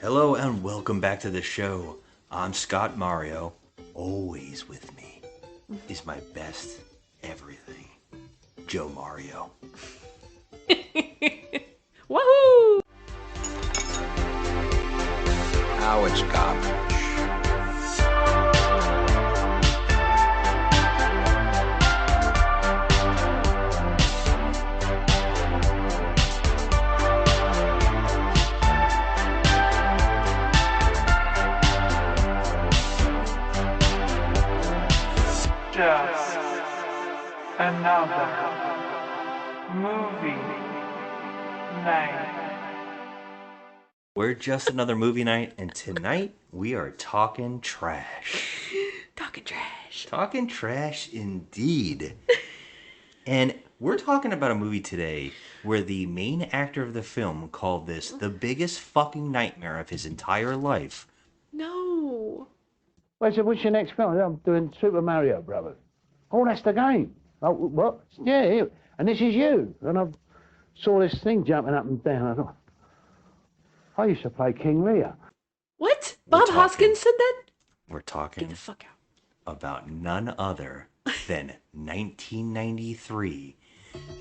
Hello and welcome back to the show. I'm Scott Mario. Always with me is my best everything, Joe Mario. Woohoo! Now it's garbage. Just another movie night. We're just another movie night, and tonight we are talking trash. Talking trash. Talking trash indeed. And we're talking about a movie today where the main actor of the film called this the biggest fucking nightmare of his entire life. No. Well, I said, what's your next film? I'm doing Super Mario Brothers. Oh, that's the game. Oh, what? Yeah, and this is you. And I saw this thing jumping up and down. I thought, I used to play King Lear. What? We're Bob talking- Hoskins said that? We're Get talking the fuck out. about none other than 1993.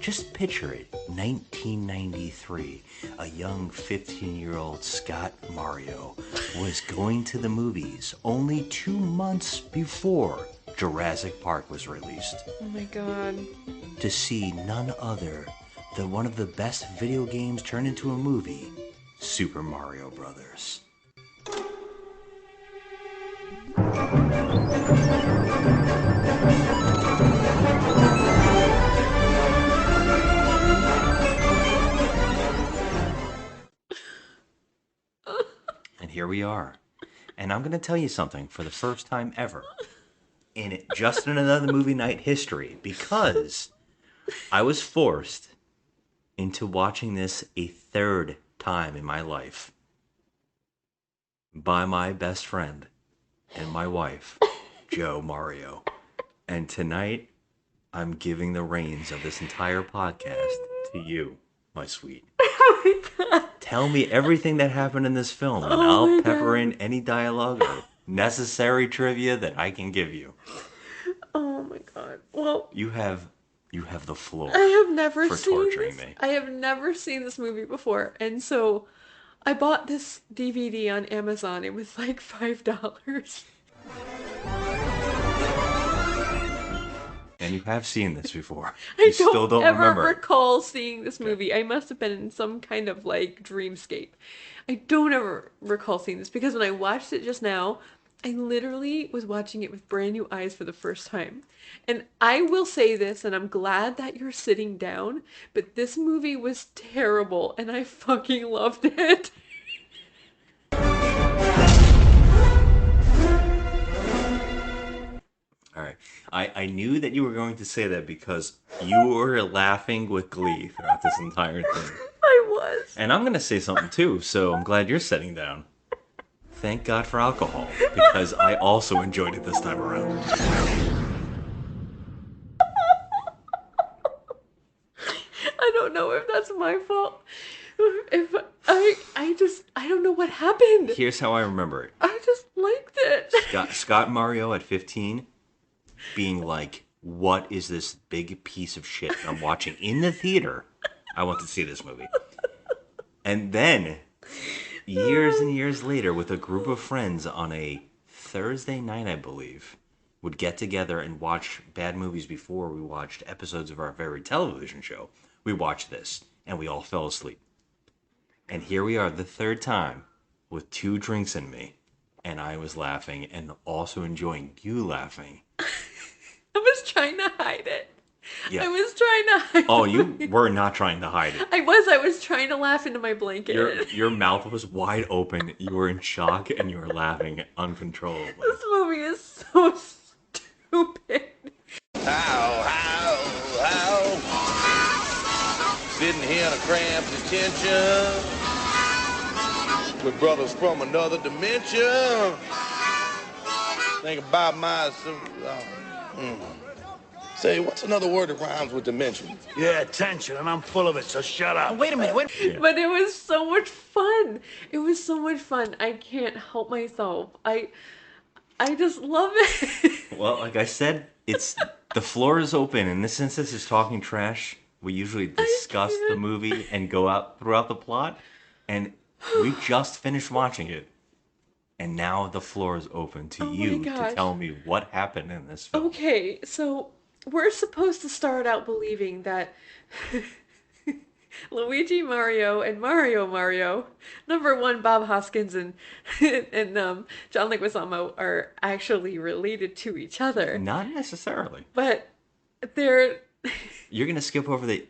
Just picture it, 1993. A young 15-year-old Scott Mario was going to the movies only 2 months before Jurassic Park was released Oh my god. to see none other than one of the best video games turned into a movie, Super Mario Brothers. And here we are. And I'm going to tell you something for the first time ever in just in another movie night history, because I was forced into watching this a third time in my life by my best friend and my wife, Joe Mario. And tonight, I'm giving the reins of this entire podcast to you, my sweet. Oh my god. Tell me everything that happened in this film, and Oh my I'll pepper God. in any dialogue or necessary trivia that I can give you. Oh my god. Well, You have the floor. I have never For seen torturing this. me. I have never seen this movie before, and so I bought this DVD on Amazon. It was like $5. And you have seen this before. I You still don't ever remember. recall seeing this movie. I must have been in some kind of like dreamscape. I don't ever recall seeing this because when I watched it just now, I literally was watching it with brand new eyes for the first time. And I will say this, and I'm glad that you're sitting down, but this movie was terrible and I fucking loved it. All right. I knew that you were going to say that because you were laughing with glee throughout this entire thing. I was. And I'm going to say something too, so I'm glad you're sitting down. Thank God for alcohol, because I also enjoyed it this time around. I don't know if that's my fault. If I don't know what happened. Here's how I remember it. I just liked it. Scott Mario at 15 being like, what is this big piece of shit that I'm watching in the theater? I want to see this movie. And then, years and years later, with a group of friends on a Thursday night, I believe, would get together and watch bad movies before we watched episodes of our favorite television show. We watched this, and we all fell asleep. And here we are the third time with 2 drinks in me, and I was laughing and also enjoying you laughing. I was trying to hide it. Yeah. I was trying to hide Oh, it. you were not trying to hide it. I was trying to laugh into my blanket. Your mouth was wide open. You were in shock and you were laughing uncontrollably. This movie is so stupid. How, sitting here in a cramped detention with brothers from another dimension. Think about my Say, what's another word that rhymes with dimension? Yeah, tension, and I'm full of it, so shut up. Wait a minute. But it was so much fun. It was so much fun. I can't help myself. I just love it. Well, like I said, it's the floor is open, and this instance is talking trash. We usually discuss the movie and go out throughout the plot, and we just finished watching it. And now the floor is open to you to tell me what happened in this film. Okay, so we're supposed to start out believing that Luigi Mario and Mario, number one, Bob Hoskins and John Leguizamo are actually related to each other. Not necessarily. But they're... You're going to skip over the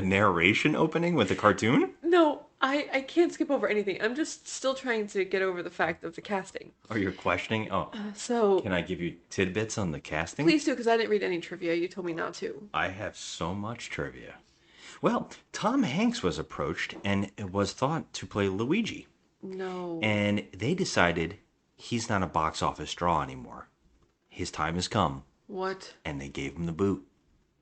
narration opening with the cartoon? No, I can't skip over anything. I'm just still trying to get over the fact of the casting. Or you're questioning? Oh, So can I give you tidbits on the casting? please do, because I didn't read any trivia. You told me not to. I have so much trivia. Well, Tom Hanks was approached and was thought to play Luigi. No. And they decided he's not a box office draw anymore. His time has come. What? And they gave him the boot.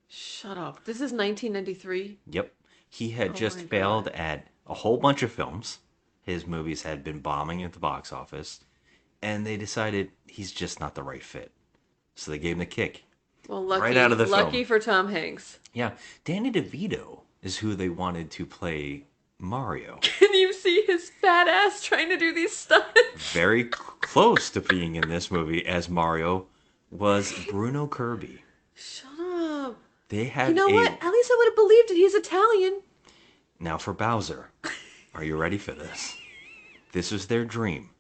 Shut up. This is 1993? Yep. He had Oh just my failed at a whole bunch of films. His movies had been bombing at the box office. And they decided he's just not the right fit. So they gave him the kick. Well, lucky, Right out of the lucky film. for Tom Hanks. Yeah. Danny DeVito is who they wanted to play Mario. Can you see his fat ass trying to do these stunts? Very close to being in this movie as Mario was Bruno Kirby. Shut up. They had You know what? At least I would have believed it. He's Italian. Now for Bowser. Are you ready for this? This was their dream.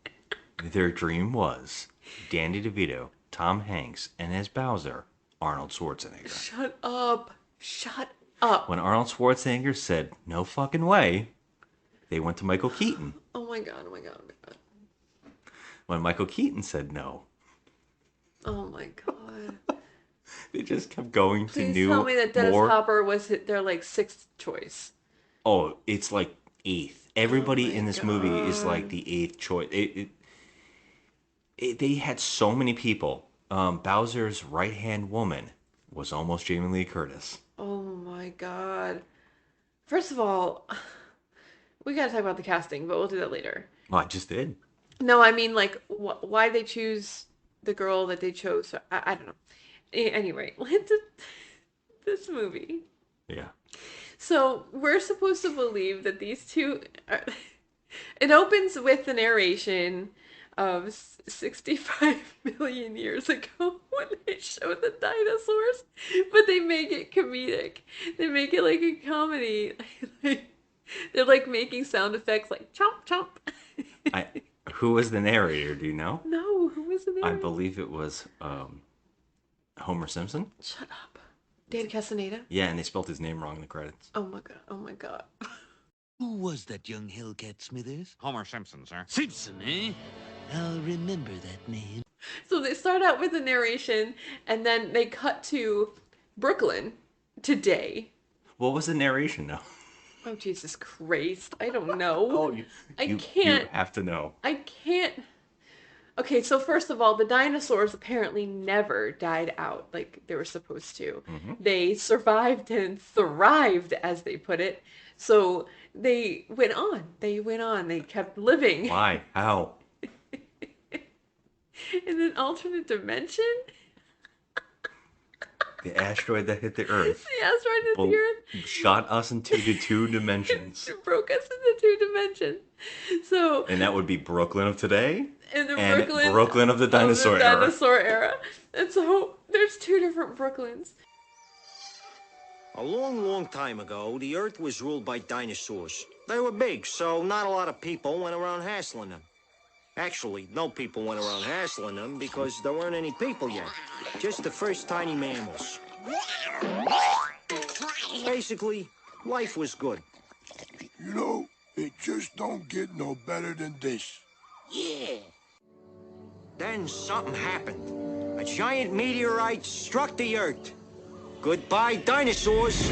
Their dream was Danny DeVito, Tom Hanks, and as Bowser, Arnold Schwarzenegger. Shut up. Shut up. When Arnold Schwarzenegger said, no fucking way, they went to Michael Keaton. Oh my god, oh my god, oh my god. When Michael Keaton said no, Oh my god. they just kept going to Please new, tell me that Dennis more... Hopper was their like sixth choice. Oh, it's like eighth. Everybody Oh my in this movie is like the eighth choice. They had so many people. Bowser's right-hand woman was almost Jamie Lee Curtis. Oh my god. First of all, we gotta talk about the casting, but we'll do that later. Well, I just did. No, I mean like why they choose the girl that they chose. I don't know. Anyway, this movie. Yeah. So we're supposed to believe that these two are... It opens with the narration of 65 million years ago when they show the dinosaurs, but they make it comedic. They make it like a comedy. They're like making sound effects like chomp chomp. Who was the narrator? Do you know? No, who was the narrator? I believe it was Homer Simpson. Shut up. Dan Castaneda? Yeah, and they spelled his name wrong in the credits. Oh my god. Oh my god. Who was that young Hellcat Smithers? Homer Simpson, sir. Simpson, eh? I'll remember that name. So they start out with the narration, and then they cut to Brooklyn today. What was the narration, though? Oh, Jesus Christ. I don't know. Oh, I you can't. have to know. I can't. Okay, so first of all, the dinosaurs apparently never died out like they were supposed to. Mm-hmm. They survived and thrived, as they put it. So they went on. They kept living. Why? How? In an alternate dimension? The asteroid that hit the Earth The asteroid hit the Earth. shot us into the two dimensions. It broke us into two dimensions. So, And that would be Brooklyn of today in the and Brooklyn of the dinosaur era. dinosaur era. And so there's two different Brooklyns. A long, long time ago, the Earth was ruled by dinosaurs. They were big, so not a lot of people went around hassling them. Actually, no people went around hassling them because there weren't any people yet. Just the first tiny mammals. Basically, life was good. You know, it just don't get no better than this. Yeah. Then something happened. A giant meteorite struck the Earth. Goodbye, dinosaurs.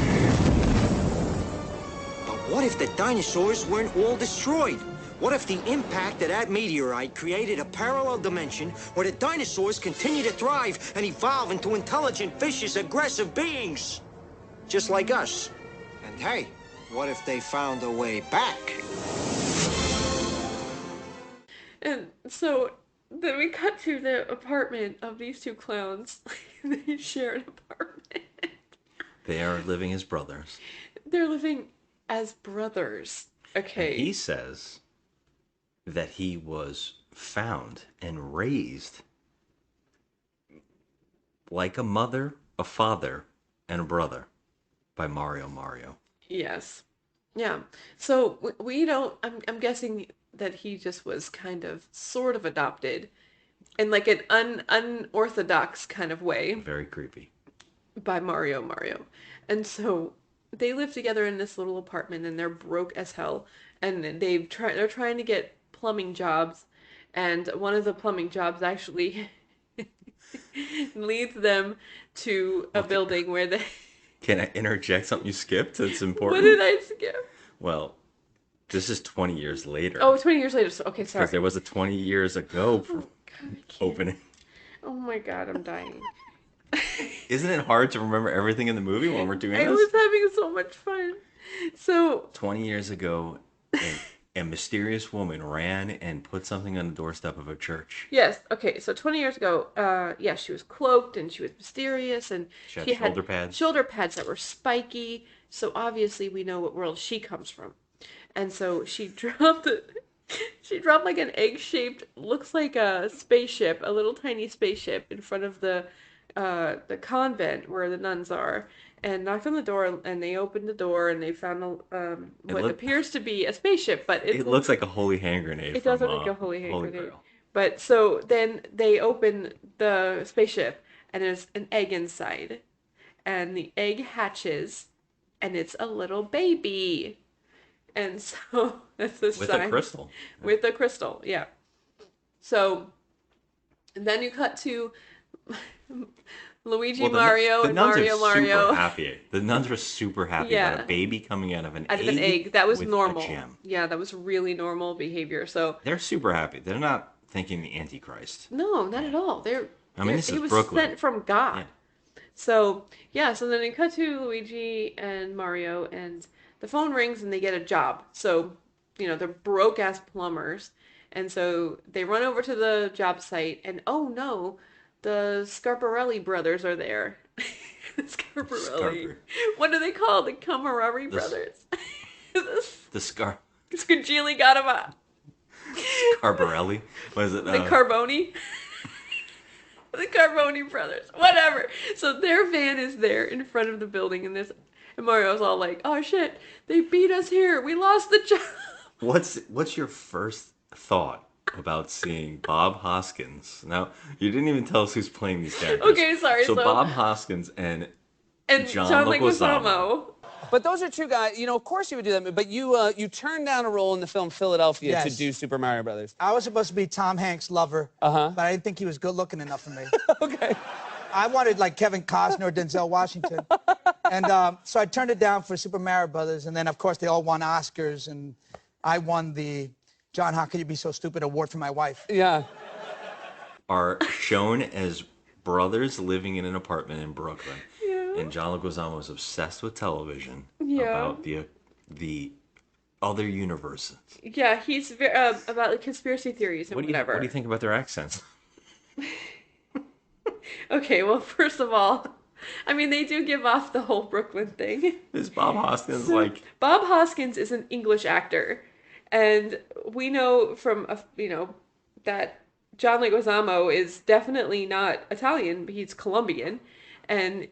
But what if the dinosaurs weren't all destroyed? What if the impact of that meteorite created a parallel dimension where the dinosaurs continue to thrive and evolve into intelligent, vicious, aggressive beings? Just like us. And hey, what if they found a way back? And so then we cut to the apartment of these two clowns. They share an apartment. They are living as brothers. They're living as brothers. Okay. And he says that he was found and raised like a mother, a father, and a brother by Mario. Yes. Yeah. So we don't. I'm guessing that he just was kind of sort of adopted in like an unorthodox kind of way Very creepy. by Mario. And so they live together in this little apartment and they're broke as hell, and they're trying to get plumbing jobs, and one of the plumbing jobs actually leads them to a building where they Can I interject something you skipped? It's important. What did I skip? Well, this is 20 years later. Oh, 20 years later. So, okay, sorry. Because there was a 20 years ago God, I can't. opening. Oh my God, I'm dying. Isn't it hard to remember everything in the movie when we're doing I this? was having so much fun. So 20 years ago, a mysterious woman ran and put something on the doorstep of a church. yes, okay. So 20 years ago, yeah, she was cloaked and she was mysterious, and She had she shoulder pads. shoulder pads that were spiky. So obviously, we know what world she comes from, and so she dropped it. She dropped like an egg-shaped, looks like a spaceship, a little tiny spaceship, in front of the convent where the nuns are, and knocked on the door, and they opened the door, and they found what appears to be a spaceship, but It looks like a holy hand grenade. it does look like a holy hand grenade. Grail. But so then they open the spaceship, and there's an egg inside, and the egg hatches, and it's a little baby, and so that's the With sign. a crystal. With a crystal, yeah. So, and then you cut to Luigi, Well, Mario, the and nuns Mario, are Mario. super happy. The nuns were super happy Yeah. about a baby coming out of an Out egg. of an egg. That was with normal. A gem. Yeah, that was really normal behavior. So They're super happy. They're not thinking the Antichrist. no, not at all. This he is was Brooklyn. sent from God. Yeah. So yeah, so then they cut to Luigi and Mario, and the phone rings, and they get a job. So they're broke ass plumbers, and so they run over to the job site, and oh no, the Scarparelli brothers are there. Scarparelli. What are they called? The Camerari brothers. The Scagili Gadava. Scarbarelli. What is it? The Carboni. The Carboni brothers. Whatever. So their van is there in front of the building, and Mario's all like, "Oh shit, they beat us here. We lost the job." What's your first thought about seeing Bob Hoskins? Now, you didn't even tell us who's playing these characters. Okay, sorry. So Bob Hoskins and John Leguizamo. But those are two guys, of course you would do that, but you turned down a role in the film Philadelphia to Yes. do Super Mario Brothers. I was supposed to be Tom Hanks' lover, but I didn't think he was good looking enough for me. Okay. I wanted like Kevin Costner or Denzel Washington. And so I turned it down for Super Mario Brothers, and then of course they all won Oscars, and I won the John How Could You Be So Stupid award for my wife. Yeah. are shown as brothers living in an apartment in Brooklyn. Yeah. And John Leguizamo is obsessed with television about the other universes. Yeah, he's about like conspiracy theories and whatever. What do you think about their accents? Okay, well, first of all, I mean, they do give off the whole Brooklyn thing. Is Bob Hoskins Bob Hoskins is an English actor, and we know from that John Leguizamo is definitely not Italian, but he's Colombian, and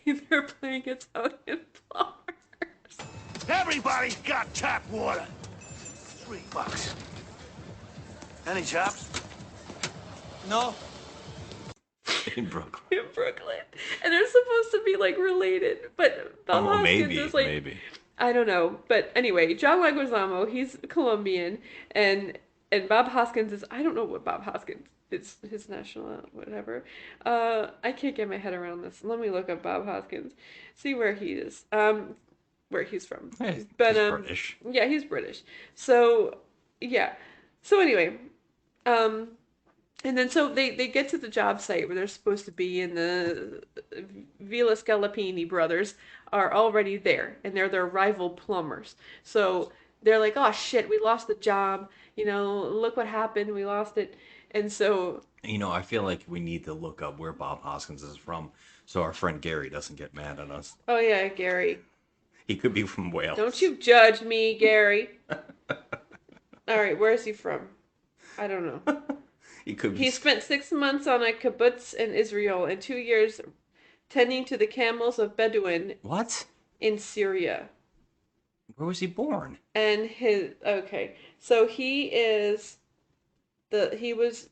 they're playing Italian plumbers. Everybody's got tap water. $3. Any chops? No. In Brooklyn. In Brooklyn, and they're supposed to be like related, but Bob Hoskins is like maybe. I don't know, but anyway, John Leguizamo, he's Colombian, and Bob Hoskins is, I don't know what Bob Hoskins is, his national whatever. I can't get my head around this. Let me look up Bob Hoskins, see where he is, where he's from. Hey, But he's British. Yeah, he's British. So Yeah. So anyway, um, and then so they get to the job site where they're supposed to be, and the Villa Scalapini brothers are already there, and they're their rival plumbers. So they're like, "Oh shit, we lost the job. You know, look what happened. We lost it." And so, You know, I feel like we need to look up where Bob Hoskins is from so our friend Gary doesn't get mad at us. oh yeah, Gary, He could be from Wales. don't you judge me, Gary. All right, where is he from? I don't know. He could be. He spent 6 months on a kibbutz in Israel and 2 years tending to the camels of Bedouin What? in Syria. Where was he born? And okay, so he was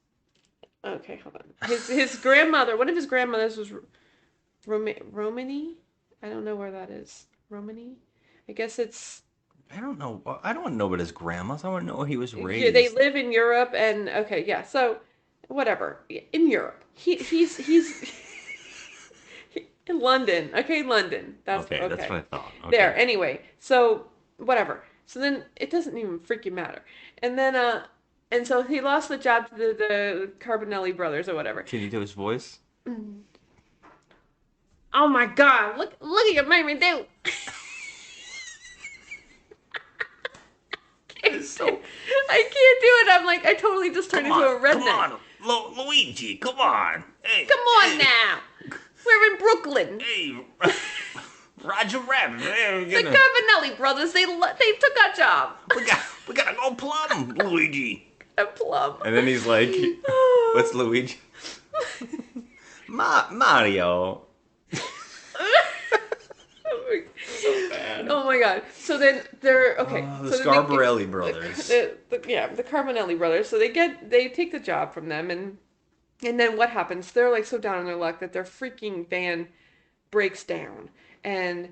okay, hold on. His grandmother, one of his grandmothers was Romani. I don't know where that is. Romani. I guess it's I don't know. I don't want to know about his grandmas. I want to know where he was yeah, raised. they live in Europe, and okay, yeah. So whatever, in Europe, he's in London. Okay, London. That's Okay, that's what I thought. Okay. There. Anyway, so whatever. So then it doesn't even freaking matter. And then and so he lost the job to the Carbonelli brothers or whatever. Can you do his voice? Oh my God! Look at you made me do. So I can't do it. I'm like, I totally just turned into a redneck. Come on, Luigi, come on. Hey, Come on now. We're in Brooklyn. Hey, Roger Rabbit. Hey, The Carbonelli brothers, they took our job. we gotta go plum, Luigi. A plum. And then he's like, what's Luigi? Mario. Oh my God. So then they're okay. The so then Scarbarelli brothers. The Carbonelli brothers. So they take the job from them, and then what happens? They're like so down on their luck that their freaking van breaks down, and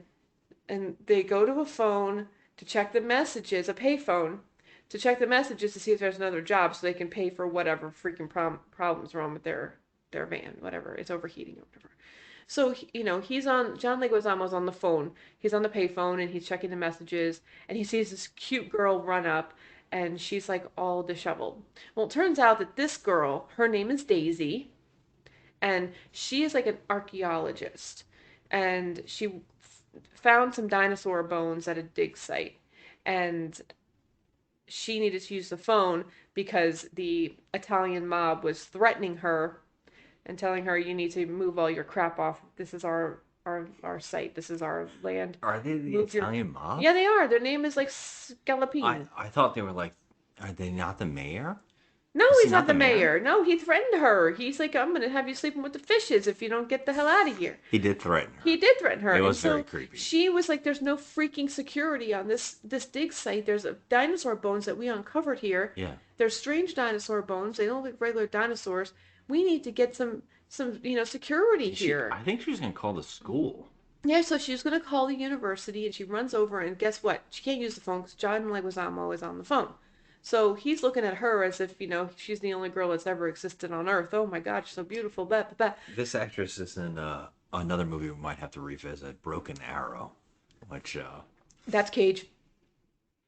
they go to a phone to check the messages, a payphone, to check the messages to see if there's another job, so they can pay for whatever freaking problems wrong with their van, whatever, it's overheating or whatever. So, he's on, John Leguizamo's on the phone. He's on the payphone, and he's checking the messages, and he sees this cute girl run up, and she's like all disheveled. Well, it turns out that this girl, her name is Daisy, and she is like an archaeologist, and she found some dinosaur bones at a dig site, and she needed to use the phone because the Italian mob was threatening her and telling her, you need to move all your crap off. This is our site. This is our land. Are they the Italian mob? Yeah, they are. Their name is like Scalapini. I thought they were like, are they not the mayor? No, Is he he's not the mayor. No, he threatened her. He's like, I'm going to have you sleeping with the fishes if you don't get the hell out of here. He did threaten her. He did threaten her. It was and very creepy. She was like, there's no freaking security on this dig site. There's dinosaur bones that we uncovered here. Yeah. They're strange dinosaur bones. They don't look like regular dinosaurs. We need to get some security here. I think she was going to call the school. Yeah, so she's going to call the university, and she runs over, and guess what? She can't use the phone because John Leguizamo is on the phone. So he's looking at her as if, she's the only girl that's ever existed on Earth. Oh my God, she's so beautiful. Blah, blah, blah. This actress is in another movie we might have to revisit, Broken Arrow, which... That's Cage.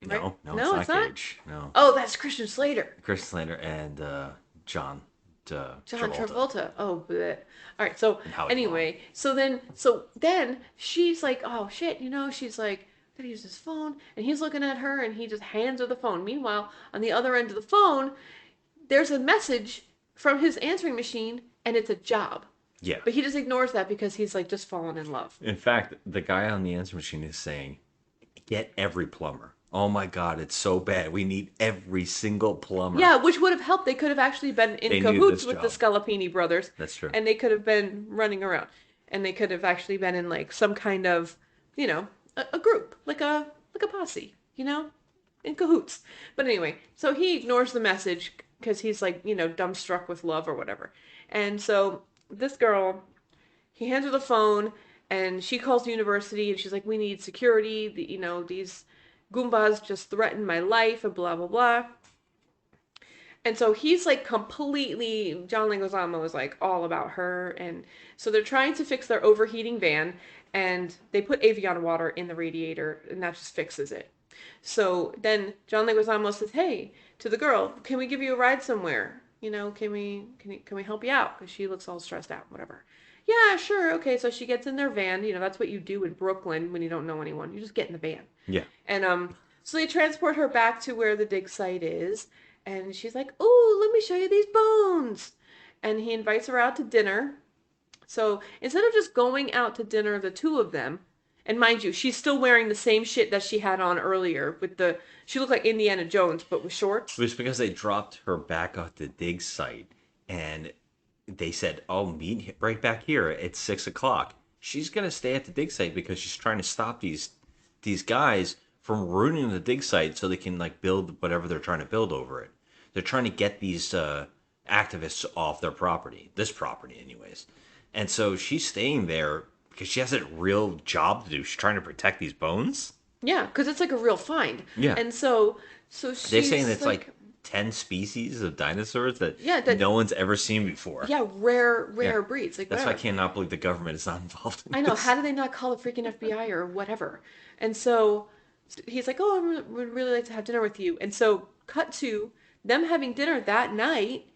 No, right? no, it's not Cage. No. Oh, that's Christian Slater. Christian Slater and John Travolta. Oh, bleh. All right. So Howie anyway, so then she's like, oh shit, she's like, gotta use his phone, and he's looking at her, and he just hands her the phone. Meanwhile, on the other end of the phone, there's a message from his answering machine, and it's a job. Yeah. But he just ignores that because he's like just fallen in love. In fact, the guy on the answer machine is saying, "Get every plumber." Oh my God, it's so bad. We need every single plumber. Yeah, which would have helped. They could have actually been in cahoots with the Scalapini brothers. That's true. And they could have been running around. And they could have actually been in like some kind of, a group, like a posse, in cahoots. But anyway, so he ignores the message because he's like, dumbstruck with love or whatever. And so this girl, he hands her the phone, and she calls the university, and she's like, we need security. These Goombas just threatened my life and blah, blah, blah. And so he's like completely, John Leguizamo is like all about her. And so they're trying to fix their overheating van, and they put Evian water in the radiator, and that just fixes it. So then John Leguizamo says, hey, to the girl, can we give you a ride somewhere? You know, can we help you out? Because she looks all stressed out, whatever. Yeah, sure, okay. So she gets in their van. You know, that's what you do in Brooklyn when you don't know anyone. You just get in the van. Yeah. And so they transport her back to where the dig site is, and she's like, "Oh, let me show you these bones." And he invites her out to dinner. So instead of just going out to dinner, the two of them, and mind you, she's still wearing the same shit that she had on earlier with she looked like Indiana Jones, but with shorts. It was because they dropped her back at the dig site, and they said, "Oh, meet right back here at 6 o'clock." She's gonna stay at the dig site because she's trying to stop these guys from ruining the dig site so they can like build whatever they're trying to build over it. They're trying to get these activists off their property, this property, anyways. And so she's staying there because she has a real job to do. She's trying to protect these bones. Yeah, because it's like a real find. Yeah. And so she's They're saying it's like 10 species of dinosaurs that, no one's ever seen before. Yeah, rare breeds. Like that's why I whatever. cannot believe the government is not involved in I know. this. How do they not call the freaking FBI or whatever? And so he's like, "Oh, I would really like to have dinner with you." And so cut to them having dinner that night,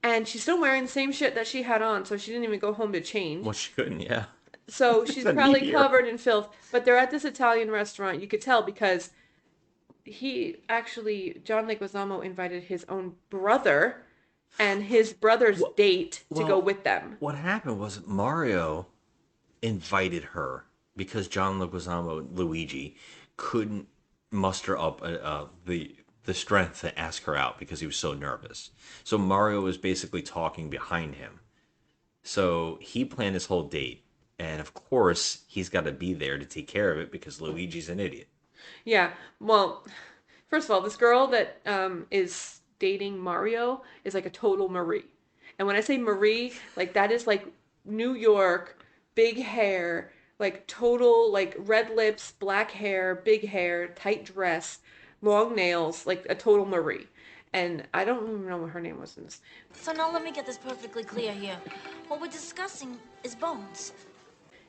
and she's still wearing the same shit that she had on, so she didn't even go home to change. Well, she couldn't, yeah. So she's a probably meteor. covered in filth. But they're at this Italian restaurant. You could tell because John Leguizamo invited his own brother and his brother's date to go with them. What happened was Mario invited her because John Leguizamo, Luigi, couldn't muster up the strength to ask her out because he was so nervous. So Mario was basically talking behind him. So he planned this whole date. And of course, he's got to be there to take care of it because Luigi's an idiot. Yeah. Well, first of all, this girl that is dating Mario is like a total Marie. And when I say Marie, like that is like New York, big hair, like total like red lips, black hair, big hair, tight dress, long nails, like a total Marie. And I don't even know what her name was in this. So now let me get this perfectly clear here. What we're discussing is bones.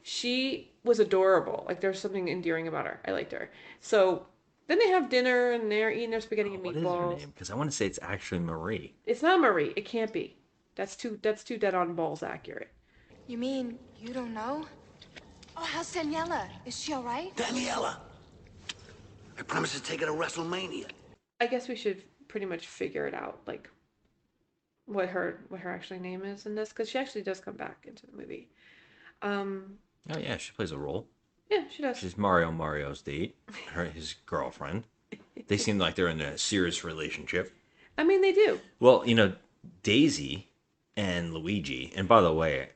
She was adorable. Like there's something endearing about her. I liked her. So then they have dinner and they're eating their spaghetti and What is her meatballs. name? Because I want to say it's actually Marie. It's not Marie. It can't be. That's too dead on balls accurate. You mean you don't know? Oh, how's Daniela? Is she all right? Daniela, I promise to take her to WrestleMania. I guess we should pretty much figure it out, like what her actual name is in this, because she actually does come back into the movie. Oh yeah, she plays a role. Yeah, she does. She's Mario's date, his girlfriend. They seem like they're in a serious relationship. I mean, they do. Well, Daisy and Luigi, and by the way,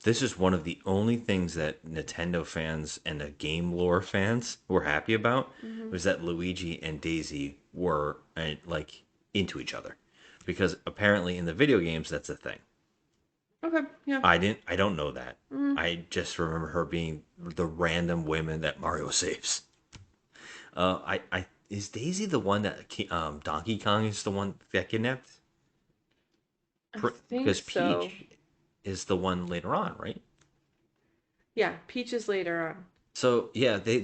this is one of the only things that Nintendo fans and the game lore fans were happy about, was that Luigi and Daisy were like into each other, because apparently in the video games that's a thing. Okay, yeah. I don't know that. I just remember her being the random women that Mario saves. Is Daisy the one that Donkey Kong is the one that kidnapped? I think Because so. Peach is the one later on, right? Yeah, Peach is later on. So yeah, they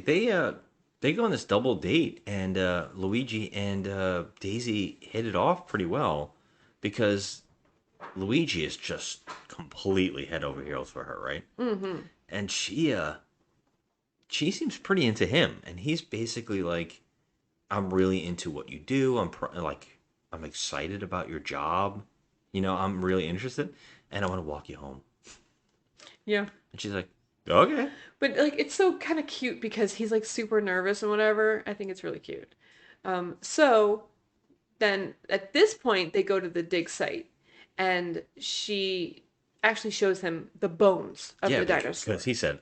go on this double date, and Luigi and Daisy hit it off pretty well, because Luigi is just completely head over heels for her, right? Mm-hmm. And she seems pretty into him, and he's basically like, "I'm really into what you do. I'm excited about your job. I'm really interested, and I want to walk you home." Yeah. And she's like, "Okay." But like it's so kind of cute because he's like super nervous and whatever. I think it's really cute. So then at this point they go to the dig site, and she actually shows him the bones of the dinosaur. Because he said,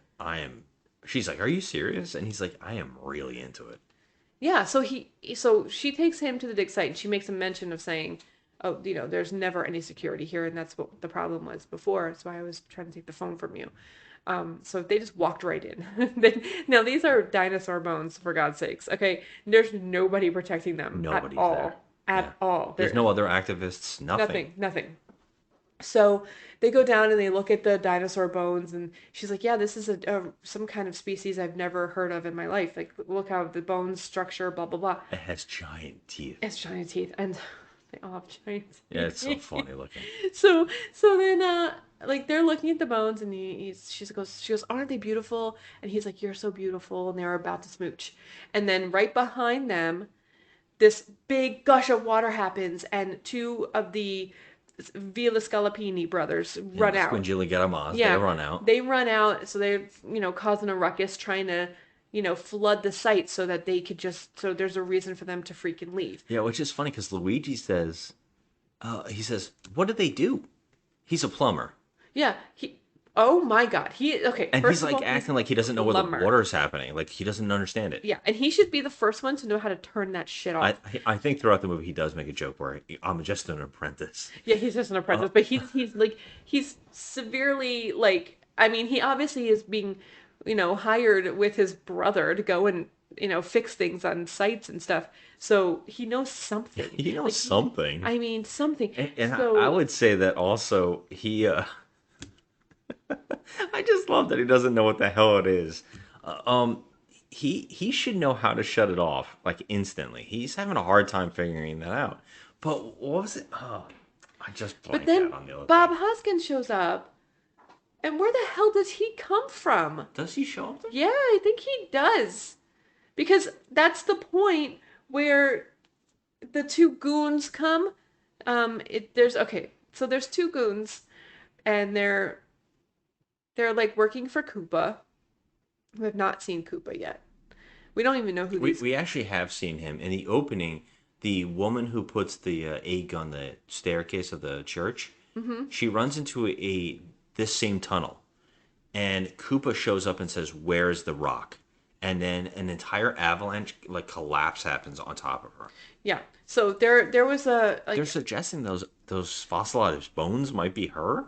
She's like, "Are you serious?" And he's like, "I am really into it." Yeah, so she takes him to the dig site, and she makes a mention of saying, "Oh, there's never any security here, and that's what the problem was before. That's why I was trying to take the phone from you." So they just walked right in. Now these are dinosaur bones, for God's sakes. Okay, there's nobody protecting them Nobody's at all. there. At all. There's no other activists. Nothing. Nothing. So they go down and they look at the dinosaur bones, and she's like, "Yeah, this is some kind of species I've never heard of in my life. Like, look how the bone structure, blah blah blah. It has giant teeth. It's giant teeth, and they all have giant teeth. Yeah, it's so funny looking. So then like they're looking at the bones, and she goes, aren't they beautiful? And he's like, you're so beautiful, and they're about to smooch, and then right behind them, this big gush of water happens, and two of the Villa Scalapini brothers run out. Squingili Garamas, they run out. They run out, so they're, causing a ruckus, trying to, flood the site so that they could so there's a reason for them to freaking leave. Yeah, which is funny because Luigi says, what did they do? He's a plumber. Yeah, oh my God. And he's like acting like he doesn't know where the water's happening. Like he doesn't understand it. Yeah, and he should be the first one to know how to turn that shit off. I think throughout the movie he does make a joke where I'm just an apprentice. Yeah, he's just an apprentice, but he's severely he obviously is being, hired with his brother to go and, fix things on sites and stuff. So he knows something. He knows something. Something. And I would say that also he I just love that he doesn't know what the hell it is. He should know how to shut it off like instantly. He's having a hard time figuring that out. But what was it? Oh, I just blanked out on the other Bob Hoskins shows up, and where the hell does he come from? Does he show up there? Yeah, I think he does, because that's the point where the two goons come. So there's two goons, and they're like working for Koopa. We have not seen Koopa yet. We don't even know who we actually have seen him in the opening. The woman who puts the egg on the staircase of the church, she runs into this same tunnel, and Koopa shows up and says, "Where's the rock?" And then an entire avalanche collapse happens on top of her. Yeah. So there was a. They're suggesting those fossilized bones might be her.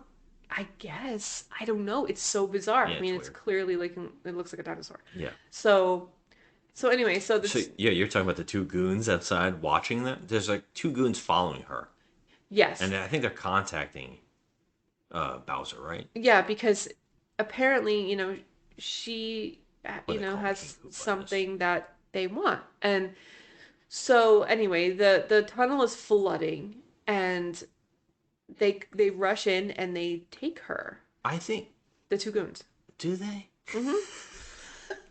I guess. I don't know. It's so bizarre. Yeah, it's clearly it looks like a dinosaur. Yeah. So anyway, you're talking about the two goons outside watching them. There's two goons following her. Yes. And I think they're contacting Bowser, right? Yeah, because apparently, she has something that they want. And so anyway, the tunnel is flooding, and they rush in and they take her. I think the two goons. Do they?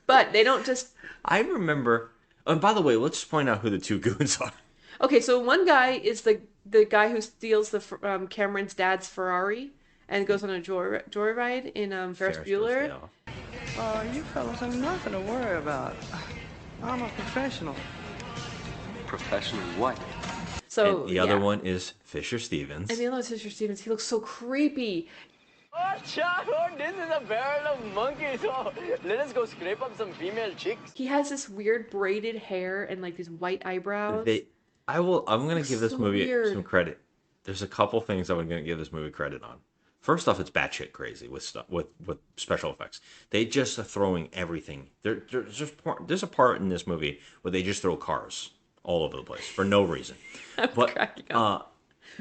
But they don't just. I remember. And by the way, let's just point out who the two goons are. Okay, so one guy is the guy who steals the Cameron's dad's Ferrari and goes on a joyride in Ferris Bueller. You fellas have nothing to worry about. I'm a professional. Professional what? So and the other one is Fisher Stevens. And the other one is Fisher Stevens. He looks so creepy. Oh, childhood, this is a barrel of monkeys. Oh, let us go scrape up some female chicks. He has this weird braided hair and these white eyebrows. I'm gonna give this movie weird. some credit. There's a couple things I'm gonna give this movie credit on. First off, it's batshit crazy with special effects. They just are throwing everything. There's a part in this movie where they just throw cars all over the place for no reason. Cracking up.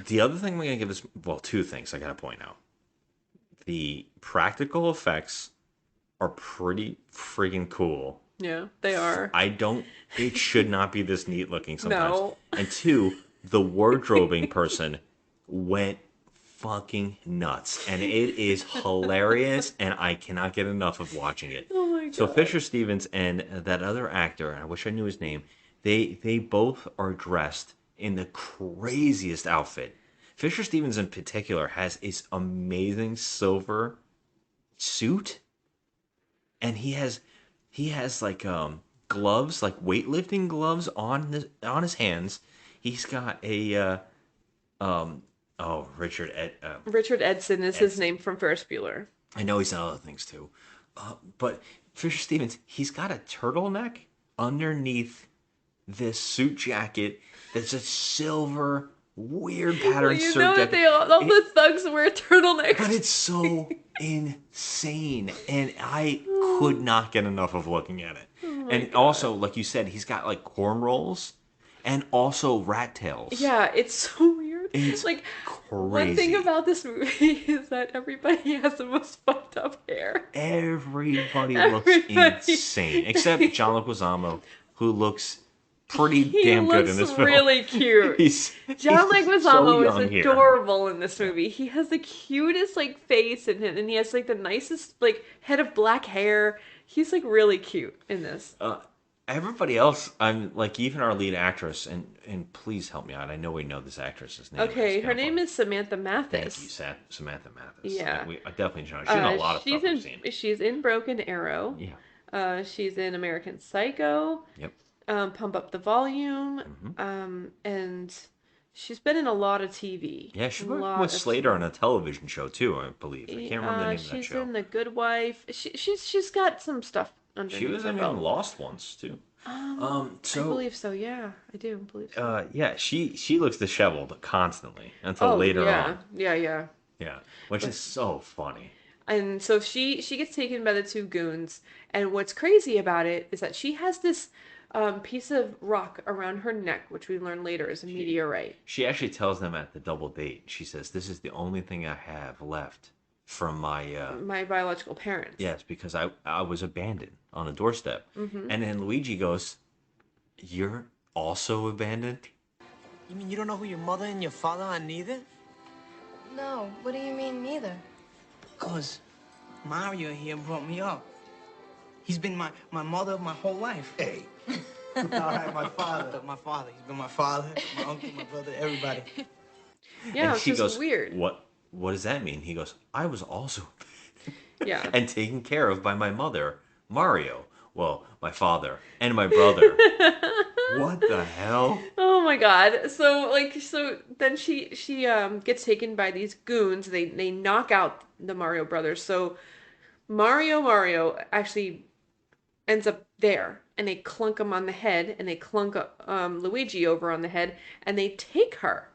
The other thing I'm gonna give this, two things I gotta point out. The practical effects are pretty freaking cool. Yeah, they are. It should not be this neat looking sometimes. No. And two, the wardrobing person went fucking nuts. And it is hilarious, and I cannot get enough of watching it. Oh my God. So Fisher Stevens and that other actor, I wish I knew his name, they both are dressed in the craziest outfit. Fisher Stevens in particular has his amazing silver suit, and he has gloves, like weightlifting gloves on his hands. He's got a Richard Edson is his name from Ferris Bueller. I know he's done other things too, but Fisher Stevens, he's got a turtleneck underneath this suit jacket that's a silver weird pattern suit jacket. That all the thugs wear turtlenecks. But it's so insane, and I could not get enough of looking at it. And also, like you said, he's got cornrows and also rat tails. Yeah, it's so weird. It's like one thing crazy. about this movie is that everybody has the most fucked up hair. Everybody looks Everybody. insane, except John Leguizamo, who looks pretty He damn good looks in this film. really cute. so John Leguizamo young is here. adorable in this movie. He has the cutest like face in him, and he has like the nicest like head of black hair. He's like really cute in this. Everybody else, I'm like, even our lead actress, and please help me out. I know we know this actress's name. Okay, her name is Samantha Mathis. Thank you, Samantha Mathis. Yeah. I definitely know. She's in a lot of she's stuff in, we've seen. She's in Broken Arrow. Yeah. She's in American Psycho. Yep. Pump Up the Volume. And she's been in a lot of TV. Yeah, she A worked lot with of Slater on a television show too, I believe. I can't remember the name of that She's show. in The Good Wife. She's got some stuff underneath She was her in belt. Lost once too. I believe so. Yeah, I do believe so. Yeah, she looks disheveled constantly until later on. Yeah. Yeah, which is so funny. And so she gets taken by the two goons, and what's crazy about it is that she has this piece of rock around her neck, which we learn later is a meteorite. She actually tells them at the double date. She says, "This is the only thing I have left from my My biological parents. yes, because I was abandoned on a doorstep." Mhm. And then Luigi goes, "You're also abandoned?" You mean you don't know who your mother and your father are neither? No, what do you mean neither? Because Mario here brought me up. He's been my mother my whole life. Hey. All right, my father. My father. He's been my father, my uncle, my brother, everybody. Yeah, And it's she just goes, weird. What does that mean? He goes, "I was also Yeah. and taken care of by my mother, Mario. Well, my father and my brother." What the hell? Oh my god. So then she gets taken by these goons. They knock out the Mario brothers. So Mario actually ends up there, and they clunk him on the head, and they clunk Luigi over on the head, and they take her.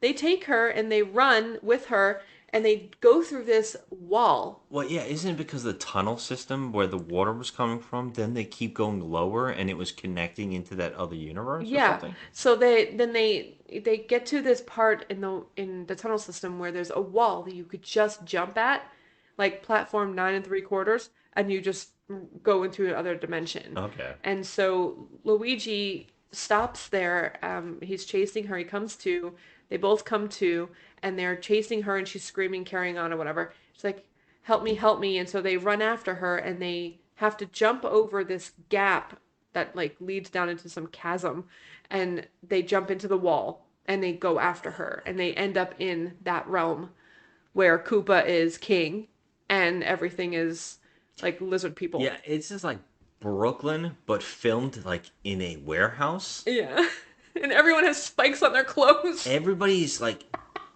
They take her and they run with her, and they go through this wall. Well, yeah, isn't it because of the tunnel system where the water was coming from? Then they keep going lower, and it was connecting into that other universe. Or Yeah. something? So they get to this part in the tunnel system where there's a wall that you could just jump at, like platform 9 3/4, and you just go into another dimension. Okay. And so Luigi stops there. He's chasing her. He comes to. They both come to, and they're chasing her, and she's screaming, carrying on, or whatever. She's like, help me, help me. And so they run after her, and they have to jump over this gap that like leads down into some chasm, and they jump into the wall, and they go after her, and they end up in that realm where Koopa is king, and everything is like lizard people. Yeah, it's just like Brooklyn, but filmed like in a warehouse. Yeah. And everyone has spikes on their clothes. Everybody's like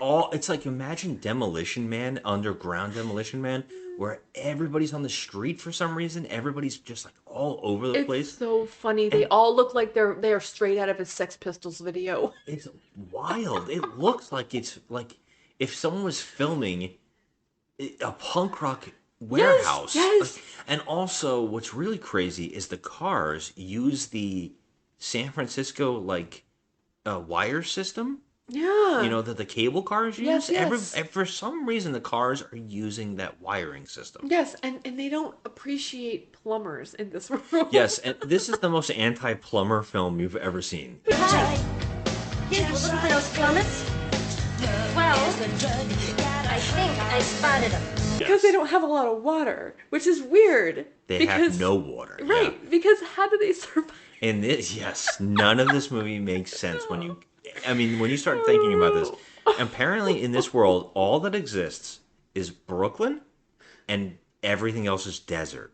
it's like, imagine Demolition Man, Underground Demolition Man, where everybody's on the street for some reason. Everybody's just like all over the It's place. so funny. They all look like they are straight out of a Sex Pistols video. It's wild. It looks like it's like if someone was filming a punk rock warehouse. yes. And also, what's really crazy is the cars use the San Francisco like wire system. Yeah. You know that the cable cars use. Yes, yes. For some reason, the cars are using that wiring system. Yes, and they don't appreciate plumbers in this world. Yes, and this is the most anti-plumber film you've ever seen. Hi. Did you look for those plumbers? Well, I think I spotted them. Because they don't have a lot of water, which is weird. They because, have no water. Right, Yeah. because how do they survive? And this, yes, none of this movie makes sense when you start thinking about this. Apparently, in this world, all that exists is Brooklyn, and everything else is desert.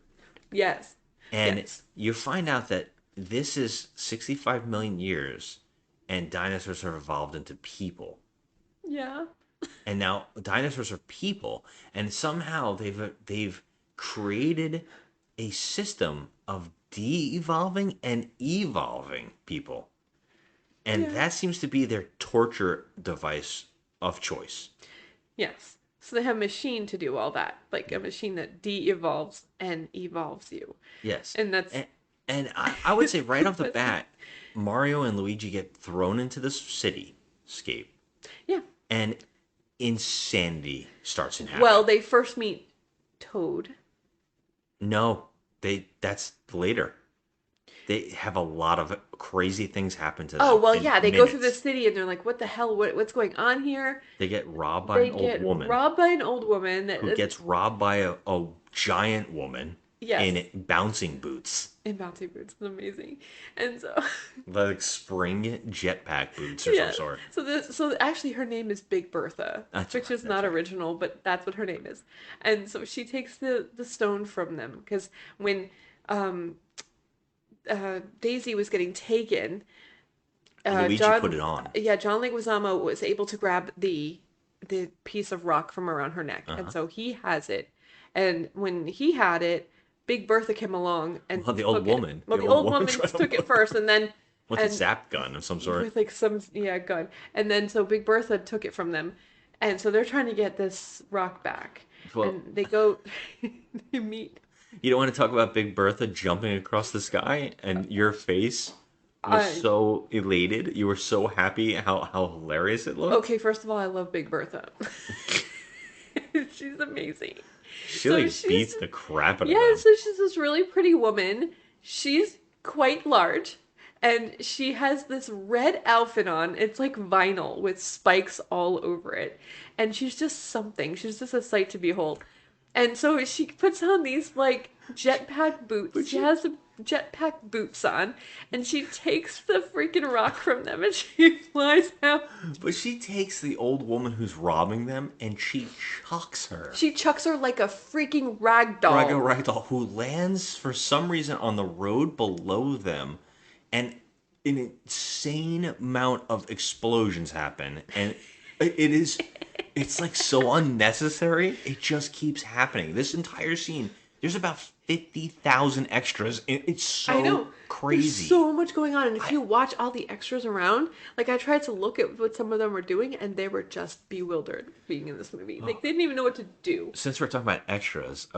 Yes. And yes. you find out that this is 65 million years, and dinosaurs have evolved into people. Yeah. And now dinosaurs are people, and somehow they've created a system of de-evolving and evolving people. And that seems to be their torture device of choice. Yes. So they have a machine to do all that, like a machine that de-evolves and evolves you. Yes. And that's... And I would say right off the bat, Mario and Luigi get thrown into this cityscape. Yeah. and insanity starts in happening. Well, they first meet Toad. No, that's later. They have a lot of crazy things happen to them. Oh, well, in yeah, they go through the minutes. city and they're like, what the hell? What's going on here? They get robbed by They an get old woman robbed by an old woman that who is gets robbed by a giant woman Yes. in bouncing boots. in bouncy boots. It's amazing. And so Like spring jetpack boots or some sort. So actually her name is Big Bertha, which is not original, but that's what her name is. And so she takes the stone from them because when Daisy was getting taken, Luigi John put it on. Yeah, John Leguizamo was able to grab the piece of rock from around her neck, and so he has it. And when he had it, Big Bertha came along and Well, the old took it. woman. Well, the old woman took it first, and then With a zap gun of some sort. with like some gun, and then so Big Bertha took it from them, and so they're trying to get this rock back, Well- and they go, they meet. You don't want to talk about Big Bertha jumping across the sky and your face was so elated. You were so happy how hilarious it looked. Okay, first of all, I love Big Bertha. She's amazing. She So like she's- beats the crap out of Yeah, them. so she's this really pretty woman. She's quite large, and she has this red outfit on. It's like vinyl with spikes all over it. And she's just something. She's just a sight to behold. And so she puts on these like jetpack boots. She has the jetpack boots on, and she takes the freaking rock from them and she flies out. But she takes the old woman who's robbing them and she chucks her. She chucks her like a freaking rag doll. Like a ragdoll who lands for some reason on the road below them, and an insane amount of explosions happen, and it's like so unnecessary. It just keeps happening. This entire scene, there's about 50,000 extras. It's so I know. crazy. There's so much going on, and if you watch all the extras around, like I tried to look at what some of them were doing, and they were just bewildered being in this movie. Like they didn't even know what to do. Since we're talking about extras,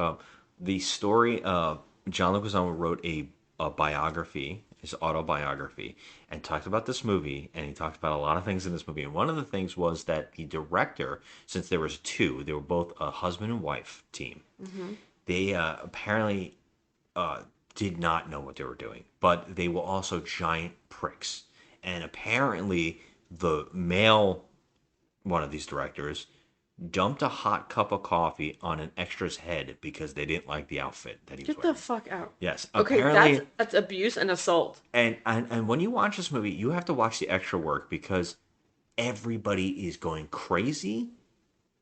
the story John Leguizamo wrote a biography, his autobiography, and talked about this movie, and he talked about a lot of things in this movie. And one of the things was that the director, since there was two, they were both a husband and wife team. Mm-hmm. They apparently did not know what they were doing, but they were also giant pricks. And apparently, the male one of these directors dumped a hot cup of coffee on an extra's head because they didn't like the outfit that he was Get wearing. the fuck out. Yes, Okay, apparently. that's abuse and assault. And when you watch this movie, you have to watch the extra work because everybody is going crazy.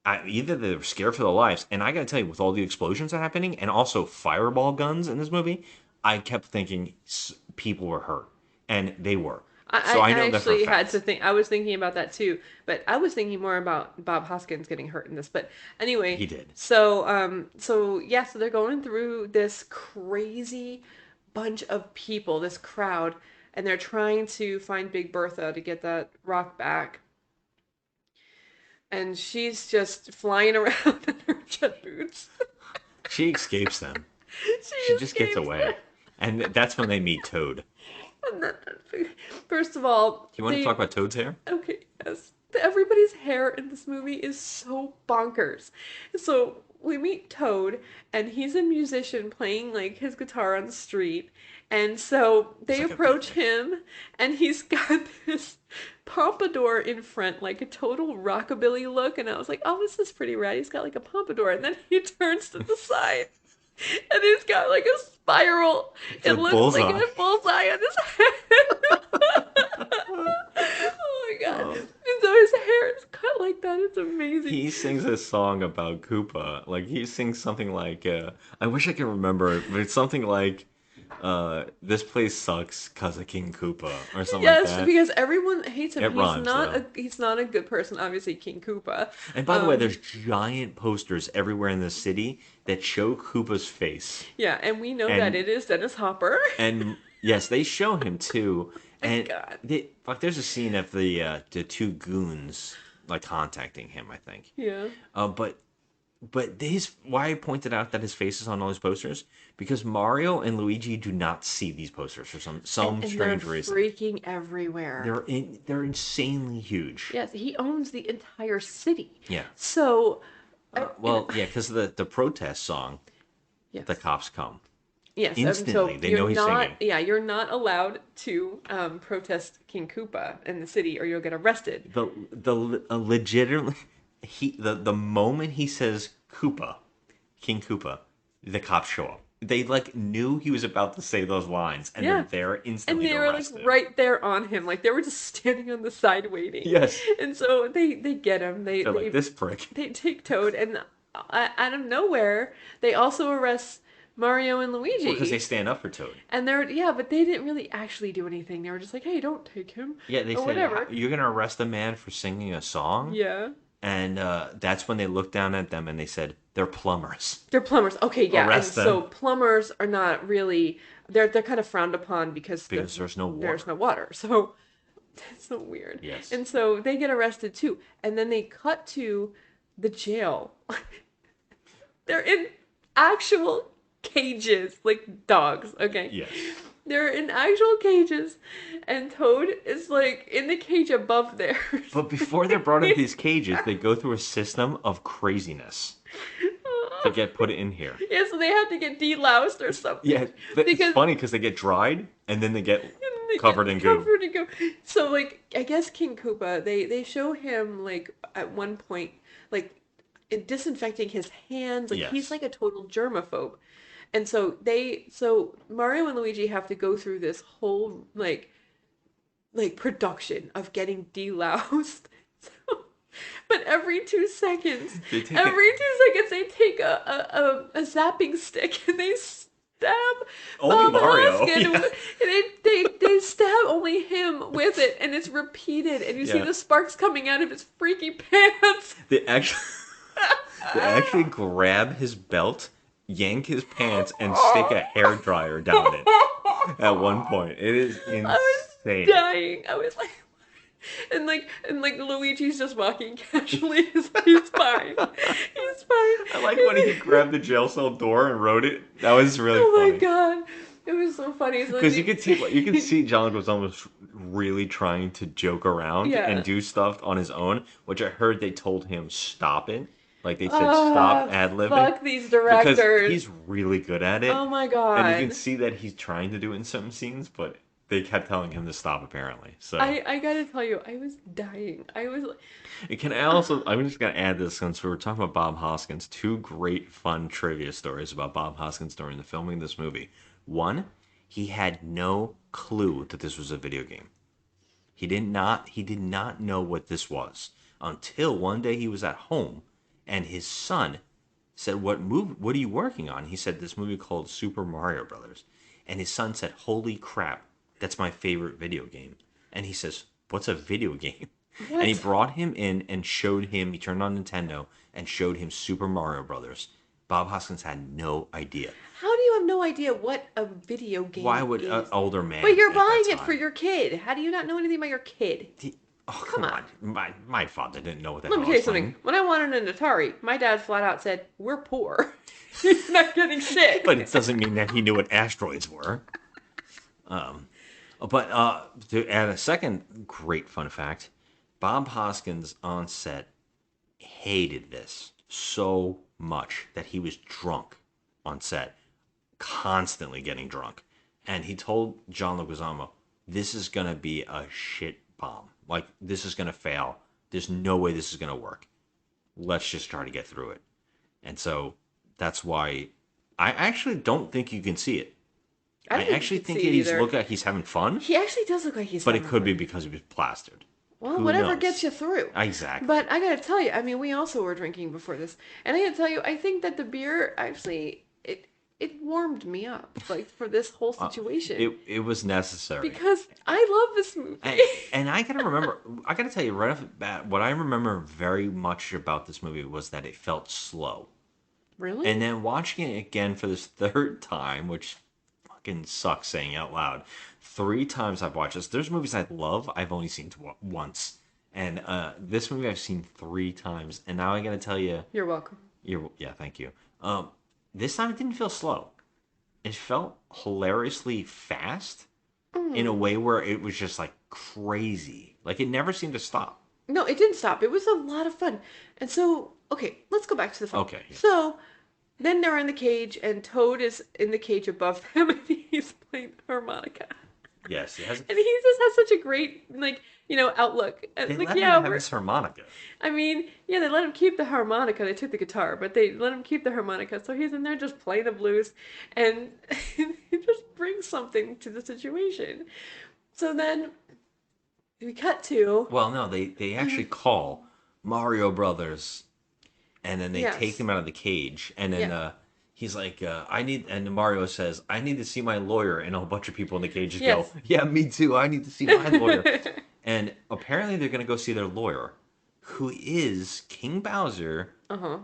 Either they're scared for their lives, and I gotta tell you, with all the explosions happening and also fireball guns in this movie, I kept thinking people were hurt, and they were. So I know that for a actually fact. had to think. I was thinking about that too, but I was thinking more about Bob Hoskins getting hurt in this. But anyway, He did. So, so they're going through this crazy bunch of people, this crowd, and they're trying to find Big Bertha to get that rock back. And she's just flying around in her jet boots. She escapes them. She just gets away, and that's when they meet Toad. And then, first of all, You want to talk about Toad's hair? Okay, yes. Everybody's hair in this movie is so bonkers. So we meet Toad, and he's a musician playing like his guitar on the street. And so they approach him, and he's got this pompadour in front, like a total rockabilly look. And I was like, oh, this is pretty rad. He's got like a pompadour. And then he turns to the side, and he's got like a spiral. It's a looks bullseye. like a bullseye on his head. Oh my god. And so his hair is cut like that. It's amazing. He sings a song about Koopa. Like, he sings something like, I wish I could remember it, but it's something like, this place sucks because of King Koopa, or something like Yes, that. because everyone hates him. It rhymes, He's not a good person, obviously, King Koopa. And by the way, there's giant posters everywhere in the city that show Koopa's face. Yeah, and we know And- that it is Dennis Hopper. And yes, they show him too. And God. there's a scene of the two goons like contacting him, I think. Yeah. But But why I pointed out that his face is on all these posters, because Mario and Luigi do not see these posters for some strange they're reason. freaking everywhere. They're insanely huge. Yes, he owns the entire city. Yeah. So, because of the protest song, Yes. the cops come. yes, Instantly, they know he's singing. Yeah, you're not allowed to protest King Koopa in the city, or you'll get arrested. Legitimately, the moment he says Koopa, King Koopa, the cops show up. They knew he was about to say those lines, and they're there instantly. And they were right there on him, they were just standing on the side waiting. Yes. And so they get him. They're like, this prick. They take Toad, and out of nowhere, they also arrest Mario and Luigi. Because they stand up for Toad. And but they didn't really actually do anything. They were just like, hey, don't take him. Yeah, they said, whatever. You're going to arrest a man for singing a song? Yeah. And that's when they looked down at them and they said, they're plumbers. They're plumbers. Okay, yeah. Arrest them. So plumbers are not really, they're kind of frowned upon because there's no water. There's no water. So that's so weird. Yes. And so they get arrested too. And then they cut to the jail. They're in actual cages, like dogs, okay? Yes. They're in actual cages, and Toad is in the cage above there. But before they're brought into these cages, they go through a system of craziness to get put in here. Yeah, so they have to get deloused or something. Yeah, it's funny because they get dried and then they get covered in goo. Covered in goo. So I guess King Koopa, they show him at one point disinfecting his hands. Yes. He's a total germaphobe. And so Mario and Luigi have to go through this whole production of getting deloused. But every 2 seconds, they take a zapping stick and they stab only Bob Mario. Hoskins. Yeah. They stab only him with it, and it's repeated, and you see the sparks coming out of his freaky pants. They actually grab his belt, yank his pants, and stick a hairdryer down it at one point. It is insane. I was dying. I was and Luigi's just walking casually. He's fine. He's fine. I like when he grabbed the jail cell door and wrote it. That was really funny. Oh my god. It was so funny. Because you can see John was almost really trying to joke around and do stuff on his own, which I heard they told him stop it. They said stop ad-libbing. Fuck these directors. Because he's really good at it. Oh my god. And you can see that he's trying to do it in some scenes, but they kept telling him to stop apparently. So I gotta tell you, I was dying. I was I'm just gonna add this since we were talking about Bob Hoskins. 2 great fun trivia stories about Bob Hoskins during the filming of this movie. One, he had no clue that this was a video game. He did not know what this was until one day he was at home and his son said, what are you working on? He said, this movie called Super Mario Brothers. And his son said, holy crap, that's my favorite video game. And he says, what's a video game? What? And he brought him in and he turned on Nintendo and showed him Super Mario Brothers. Bob Hoskins had no idea. How do you have no idea what a video game is? Why would an older man? But you're buying it for your kid. How do you not know anything about your kid? Oh, come on. My father didn't know what that was. Let me tell you something. When I wanted an Atari, my dad flat out said, we're poor. He's not getting shit. But it doesn't mean that he knew what asteroids were. But to add a second great fun fact, Bob Hoskins on set hated this so much that he was drunk on set, constantly getting drunk. And he told John Leguizamo, this is going to be a shit bomb. This is going to fail. There's no way this is going to work. Let's just try to get through it. And so that's why I actually don't think you can see it. I actually think he's look like he's having fun. He actually does look like he's but having it could fun. be because he was plastered. Well, Who whatever knows? gets you through. Exactly. But I gotta tell you, I mean, we also were drinking before this. And I gotta tell you, I think that the beer actually, it warmed me up, for this whole situation. It was necessary. Because I love this movie. And I gotta tell you right off the bat, what I remember very much about this movie was that it felt slow. Really? And then watching it again for this 3rd time, which fucking sucks saying out loud. 3 times I've watched this. There's movies I love, I've only seen once. And this movie I've seen 3 times. And now I gotta tell you... You're welcome. Yeah, thank you. This time it didn't feel slow. It felt hilariously fast in a way where it was just like crazy. Like it never seemed to stop. No, it didn't stop. It was a lot of fun. And so, okay, let's go back to the film. Okay, yeah. So, then they're in the cage, and Toad is in the cage above them, and he's playing harmonica. Yes, it has. And he just has such a great, like, outlook. They Like, let yeah, him have his harmonica. I mean, yeah, they let him keep the harmonica. They took the guitar, but they let him keep the harmonica. So he's in there just playing the blues, and he just brings something to the situation. So then we cut to... Well, no, they actually call Mario Brothers, and then they Yes. take him out of the cage, and then Yeah. he's like, and Mario says, I need to see my lawyer, and a whole bunch of people in the cage just Yes. go, yeah, me too, I need to see my lawyer. And apparently they're going to go see their lawyer, who is King Bowser Uh-huh.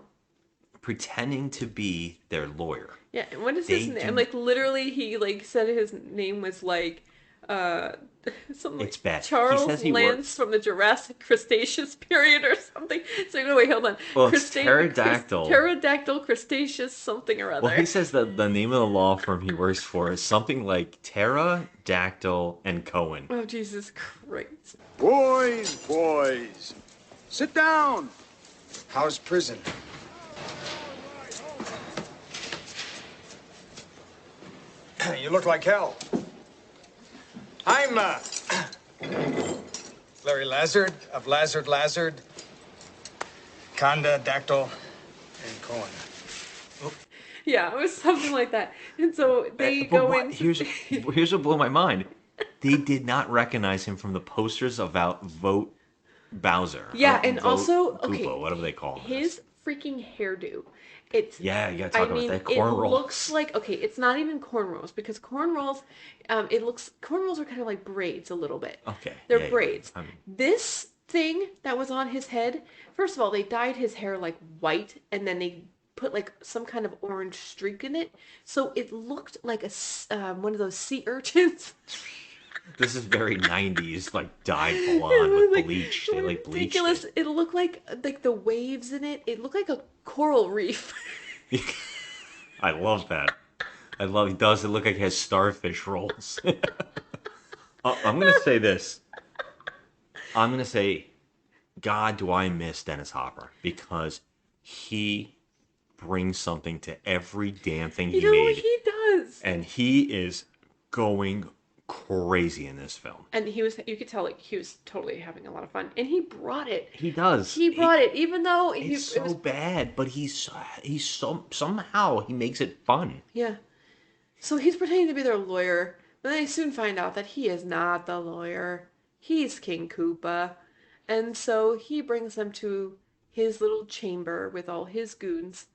pretending to be their lawyer. Yeah, and what is They his name? do- Like, literally, he, like, said his name was, like, something It's bad. He Charles says he Lance from the Jurassic Cretaceous period or something. So, no, wait, hold on. Well, it's pterodactyl. Pterodactyl Cretaceous something or other. Well, he says that the name of the law firm he works for is something like Pterodactyl and Cohen. Oh, Jesus Christ. Boys, sit down. How's prison? You look like hell. I'm Larry Lazard of Lazard, Conda, Dactyl, and Cohen. Yeah, it was something like that. And so they But go what- in. here's what blew my mind. They did not recognize him from the posters about Vote Bowser. Yeah, Or and Vote also, Koopa, okay, whatever they call him. his freaking hairdo. It's Yeah, you gotta talk about that cornrows. It looks like, okay, it's not even cornrows because cornrows, cornrows are kind of like braids a little bit. Okay, They're yeah, yeah. braids. I mean- This thing that was on his head, first of all, they dyed his hair like white and then they put like some kind of orange streak in it, so it looked like one of those sea urchins. This is very 90s, like dyed blonde with Like, bleach. They like bleached ridiculous. it. It looked like the waves in it. It looked like a coral reef. I love that. It does. It look like it has starfish rolls. I'm going to say this. I'm going to say, God, do I miss Dennis Hopper, because he brings something to every damn thing he made. He does. And he is going crazy in this film. And you could tell, like, he was totally having a lot of fun. And he brought it. He does. He brought it, even though It's it so was bad, but somehow he makes it fun. Yeah. So he's pretending to be their lawyer, but they soon find out that he is not the lawyer. He's King Koopa. And so he brings them to his little chamber with all his goons.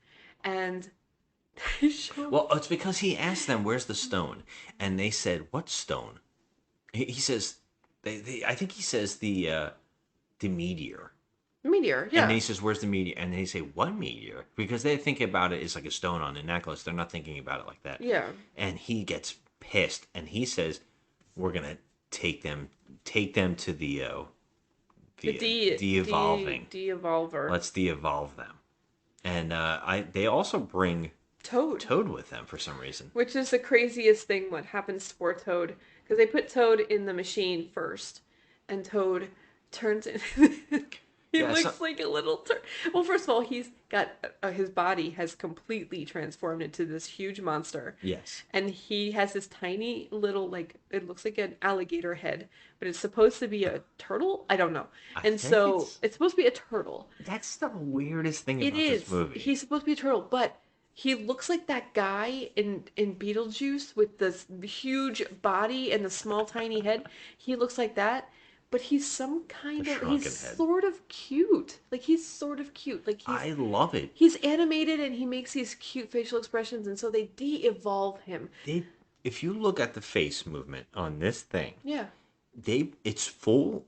And they show... Well, it's because he asked them, where's the stone? And they said, what stone? He says, I think he says the meteor. Meteor, yeah. And then he says, where's the meteor? And they say, what meteor? Because they think about it as like a stone on a necklace. They're not thinking about it like that. Yeah. And he gets pissed. And he says, we're going to take them to the de-evolving. De-evolver. Let's de-evolve them. And they also bring Toad with them for some reason. Which is the craziest thing what happens for Toad. Because they put Toad in the machine first. And Toad turns in... He looks like a little... Well, first of all, he's got... his body has completely transformed into this huge monster. Yes. And he has this tiny little, like... It looks like an alligator head. But it's supposed to be a turtle? I don't know. And so it's supposed to be a turtle. That's the weirdest thing It about is. this movie. He's supposed to be a turtle, but he looks like that guy in Beetlejuice with this huge body and the small tiny head. He looks like that, but he's some kind of he's sort of cute. Like he's sort of cute. Like I love it. He's animated and he makes these cute facial expressions, and so they de-evolve him. If you look at the face movement on this thing, Yeah. it's fully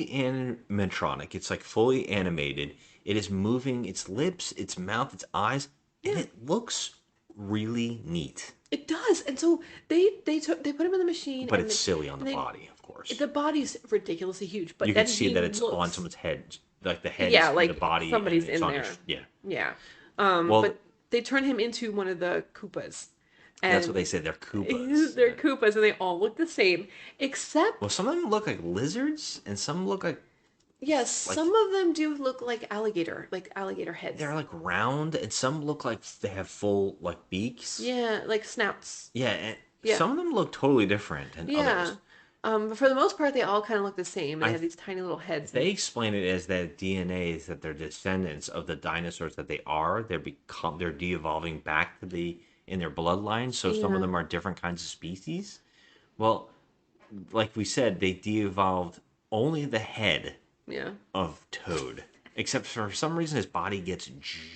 animatronic. It's like fully animated. It is moving its lips, its mouth, its eyes, and it looks really neat. It does, and so they put him in the machine. But and it's silly on the body, of course. The body's ridiculously huge, but You then can see he that it's looks, on someone's head, like the head, yeah, is like in the body, somebody's and it's in on your there. yeah. Yeah. But they turn him into one of the Koopas. And that's what they say. They're Koopas. They're Koopas, and they all look the same, except Well, some of them look like lizards, and some look like yes, like- some of them do look like alligator heads. they're like round, and some look like they have full like beaks. Yeah, like snouts. Yeah, and Yeah. some of them look totally different than Yeah. others. But for the most part, they all kind of look the same. They have these tiny little heads. They explain it as that DNA is that they're descendants of the dinosaurs that they are. They're de-evolving back to in their bloodline. So some Yeah. of them are different kinds of species. Well, like we said, they de-evolved only the head Yeah. of Toad. Except for some reason, his body gets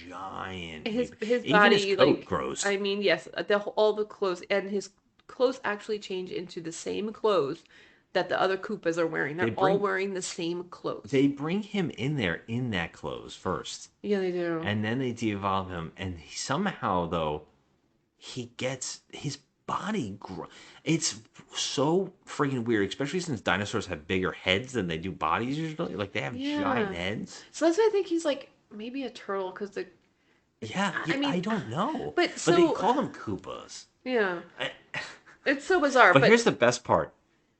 giant. His Even body his coat like grows. I mean, yes, all the clothes and his clothes actually change into the same clothes that the other Koopas are wearing. They're all wearing the same clothes. They bring him in there in that clothes first. Yeah, they do. And then they de-evolve him, and somehow though, he gets his body. It's so freaking weird, especially since dinosaurs have bigger heads than they do bodies usually. Like they have giant heads. So that's why I think he's like maybe a turtle because the Yeah, I mean, I don't know. but they so- call them Koopas. yeah, it's so bizarre. But here's the best part: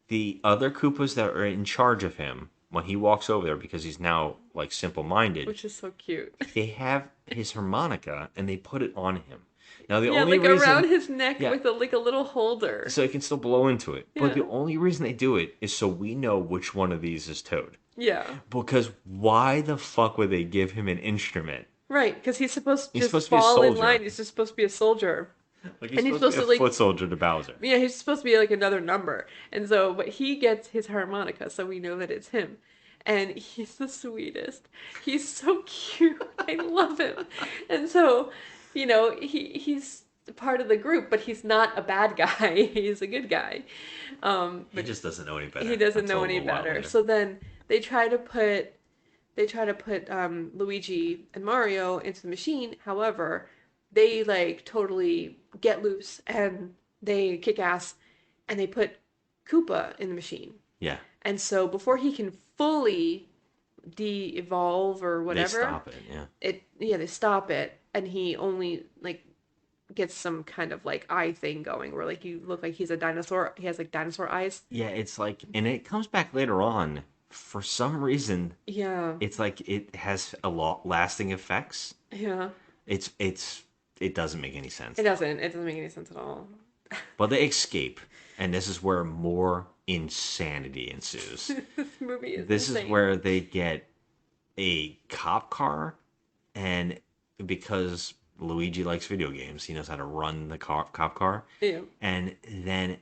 the other Koopas that are in charge of him when he walks over there, because he's now like simple-minded. which is so cute. They have his harmonica and they put it on him. Now the Yeah, only like reason, around his neck Yeah. with like a little holder. so he can still blow into it. But Yeah. the only reason they do it is so we know which one of these is Toad. Yeah, Because why the fuck would they give him an instrument? right. Because he's supposed to He's just supposed to be a fall in soldier. line. He's just supposed to be a soldier. Like And he's supposed to be a like foot soldier to Bowser. yeah, he's supposed to be like another number. And so, but he gets his harmonica, so we know that it's him. And he's the sweetest. He's so cute. I love him. And so, you know, he's part of the group, but he's not a bad guy. He's a good guy. He just doesn't know any better. He doesn't until know a any little while better. later. So then they try to put Luigi and Mario into the machine. However, they like totally get loose and they kick ass and they put Koopa in the machine. Yeah. And so before he can fully de-evolve or whatever, They stop it, yeah. They stop it, and he only like gets some kind of like eye thing going where like you look like he's a dinosaur. He has like dinosaur eyes. Yeah, it's like, and it comes back later on. For some reason, Yeah. it's like it has a lot lasting effects. Yeah. It doesn't make any sense. It doesn't make any sense at all. But they escape, and this is where more insanity ensues. This movie is This insane. is where they get a cop car, and because Luigi likes video games, he knows how to run the cop car. Yeah. And then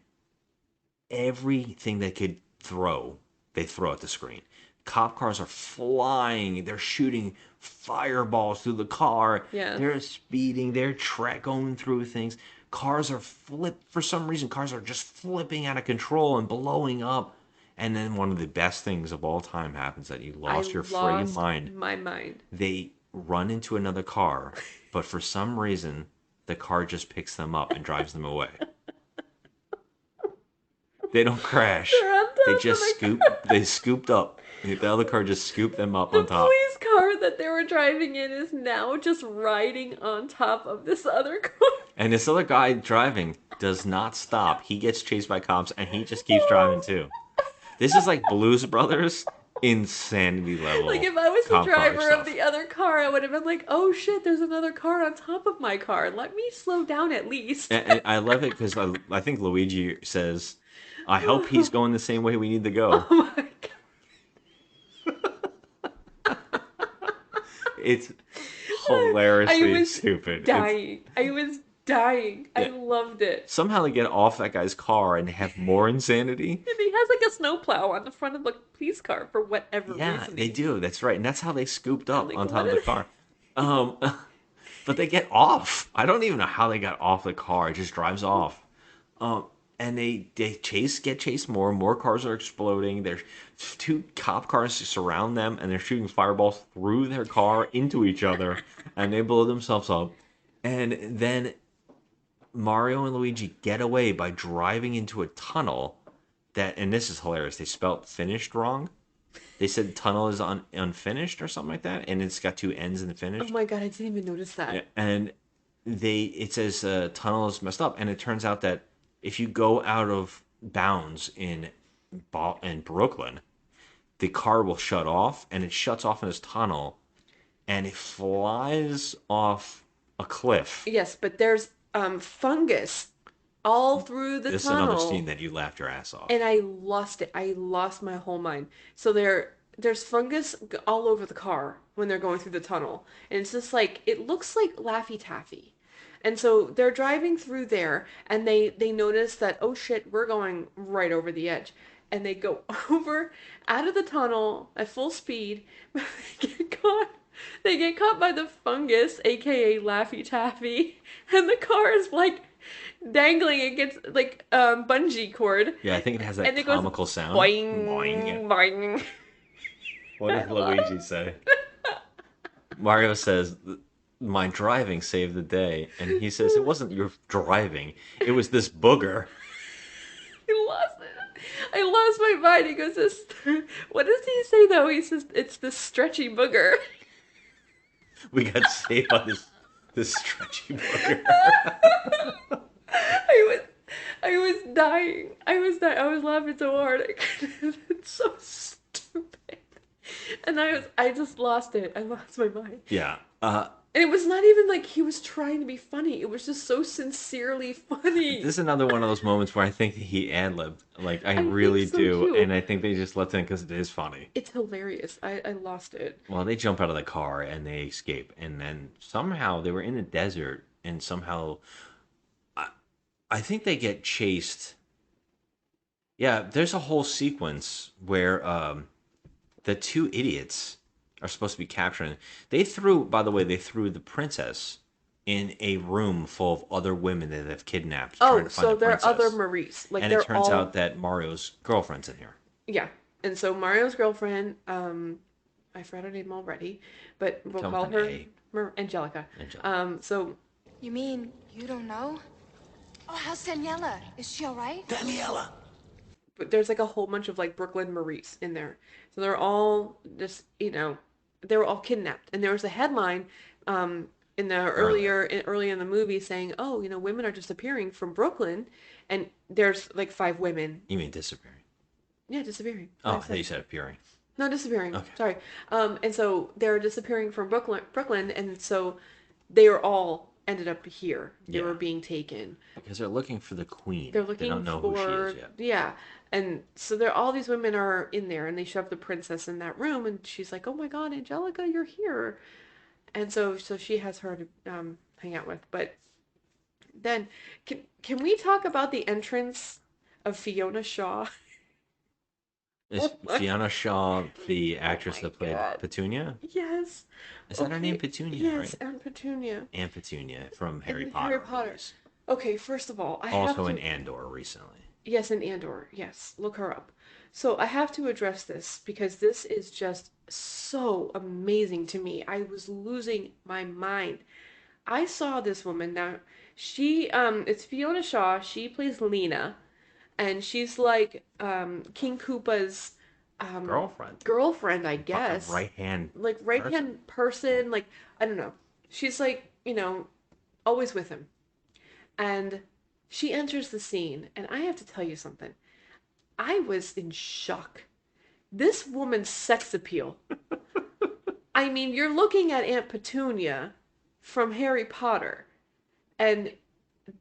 everything they could throw, they throw at the screen. Cop cars are flying. They're shooting fireballs through the car. Yeah. They're speeding. They're going through things. Cars are for some reason, cars are just flipping out of control and blowing up. And then one of the best things of all time happens that you lost your friggin' mind. My mind. They run into another car, but for some reason, the car just picks them up and drives them away. They don't crash. They're on top They of just the scoop. They scooped up. The other car just scooped them up The on top. police car that they were driving in is now just riding on top of this other car. And this other guy driving does not stop. He gets chased by cops, and he just keeps driving too. This is like Blues Brothers insanity level. Like if I was the cop car driver stuff. of the other car, I would have been like, "Oh shit, there's another car on top of my car. Let me slow down at least." And I love it because I think Luigi says, "I hope he's going the same way we need to go." Oh my It's hilariously I was stupid. dying. I was dying. I Yeah. loved it. Somehow they get off that guy's car and have more insanity. And he has like a snowplow on the front of the police car for whatever Yeah, reason. they do. That's right. And that's how they scooped up Like, on top of what the is- car. But they get off. I don't even know how they got off the car. It just drives off. And they get chased more. More cars are exploding. There's two cop cars surround them, and they're shooting fireballs through their car into each other, and they blow themselves up. And then Mario and Luigi get away by driving into a tunnel that, and this is hilarious, they spelt finished wrong. They said tunnel is unfinished or something like that, and it's got two ends in the Oh finish. my god, I didn't even notice that. Yeah, and it says tunnel is messed up, and it turns out that if you go out of bounds in Brooklyn, the car will shut off, and it shuts off in this tunnel, and it flies off a cliff. Yes, but there's fungus all through the This is tunnel. another scene that you laughed your ass off. And I lost it. I lost my whole mind. So there's fungus all over the car when they're going through the tunnel. And it's just like, it looks like Laffy Taffy. And so they're driving through there, and they notice that, oh shit, we're going right over the edge. And they go over out of the tunnel at full speed, but they get caught by the fungus, aka Laffy Taffy, and the car is like dangling against like bungee cord. Yeah, I think it has that and it comical goes sound. Boing, Boing. boing. What does Luigi say? Mario says, "My driving saved the day," and he says, "It wasn't your driving; it was this booger." I lost it. I lost my mind. He goes, this. What does he say though? He says it's the stretchy booger. We got saved by this stretchy booger. I was dying. I was laughing so hard. It's so stupid. And I just lost it. I lost my mind. Yeah. And it was not even like he was trying to be funny. It was just so sincerely funny. This is another one of those moments where I think he ad-libbed. Like, I really think so, do. too. And I think they just left it in because it is funny. It's hilarious. I lost it. Well, they jump out of the car and they escape. And then somehow they were in the desert and somehow... I think they get chased. Yeah, there's a whole sequence where the two idiots are supposed to be captured. They threw the princess in a room full of other women that they've kidnapped. Oh, so they're other Maurice. Like, and they're it turns all... out that Mario's girlfriend's in here. Yeah. And so Mario's girlfriend, I forgot her name already, but we'll call her Angelica. So... You mean you don't know? Oh, how's Daniela? Is she all right? Daniela. But there's like a whole bunch of like Brooklyn Maurice in there. So they're all just, they were all kidnapped. And there was a headline in the early in the movie saying, oh, women are disappearing from Brooklyn. And there's like 5 women. You mean disappearing? Yeah, disappearing. Oh, I thought you said appearing. No, disappearing. Okay. Sorry. And so they're disappearing from Brooklyn. And so they were all ended up here. They were being taken. Because they're looking for the queen. They're looking they don't know who she is yet. Yeah. And so all these women are in there, and they shove the princess in that room, and she's like, oh my god, Angelica, you're here. And so she has her to hang out with. But then, can we talk about the entrance of Fiona Shaw? Is Fiona Shaw the actress that played Petunia? Yes. Is that her name, Petunia? Yes, right? Aunt Petunia. Aunt Petunia from Harry In Potter. Harry Potter. movies. Okay, first of all, I have Also to... in Andor recently. Yes, in Andor. Yes, look her up. So I have to address this because this is just so amazing to me. I was losing my mind. I saw this woman. Now, she, it's Fiona Shaw. She plays Lena. And she's like King Koopa's girlfriend, I guess. Right hand. Like right hand person. Like, I don't know. She's like, always with him. And she enters the scene, and I have to tell you something. I was in shock. This woman's sex appeal. I mean, you're looking at Aunt Petunia from Harry Potter, and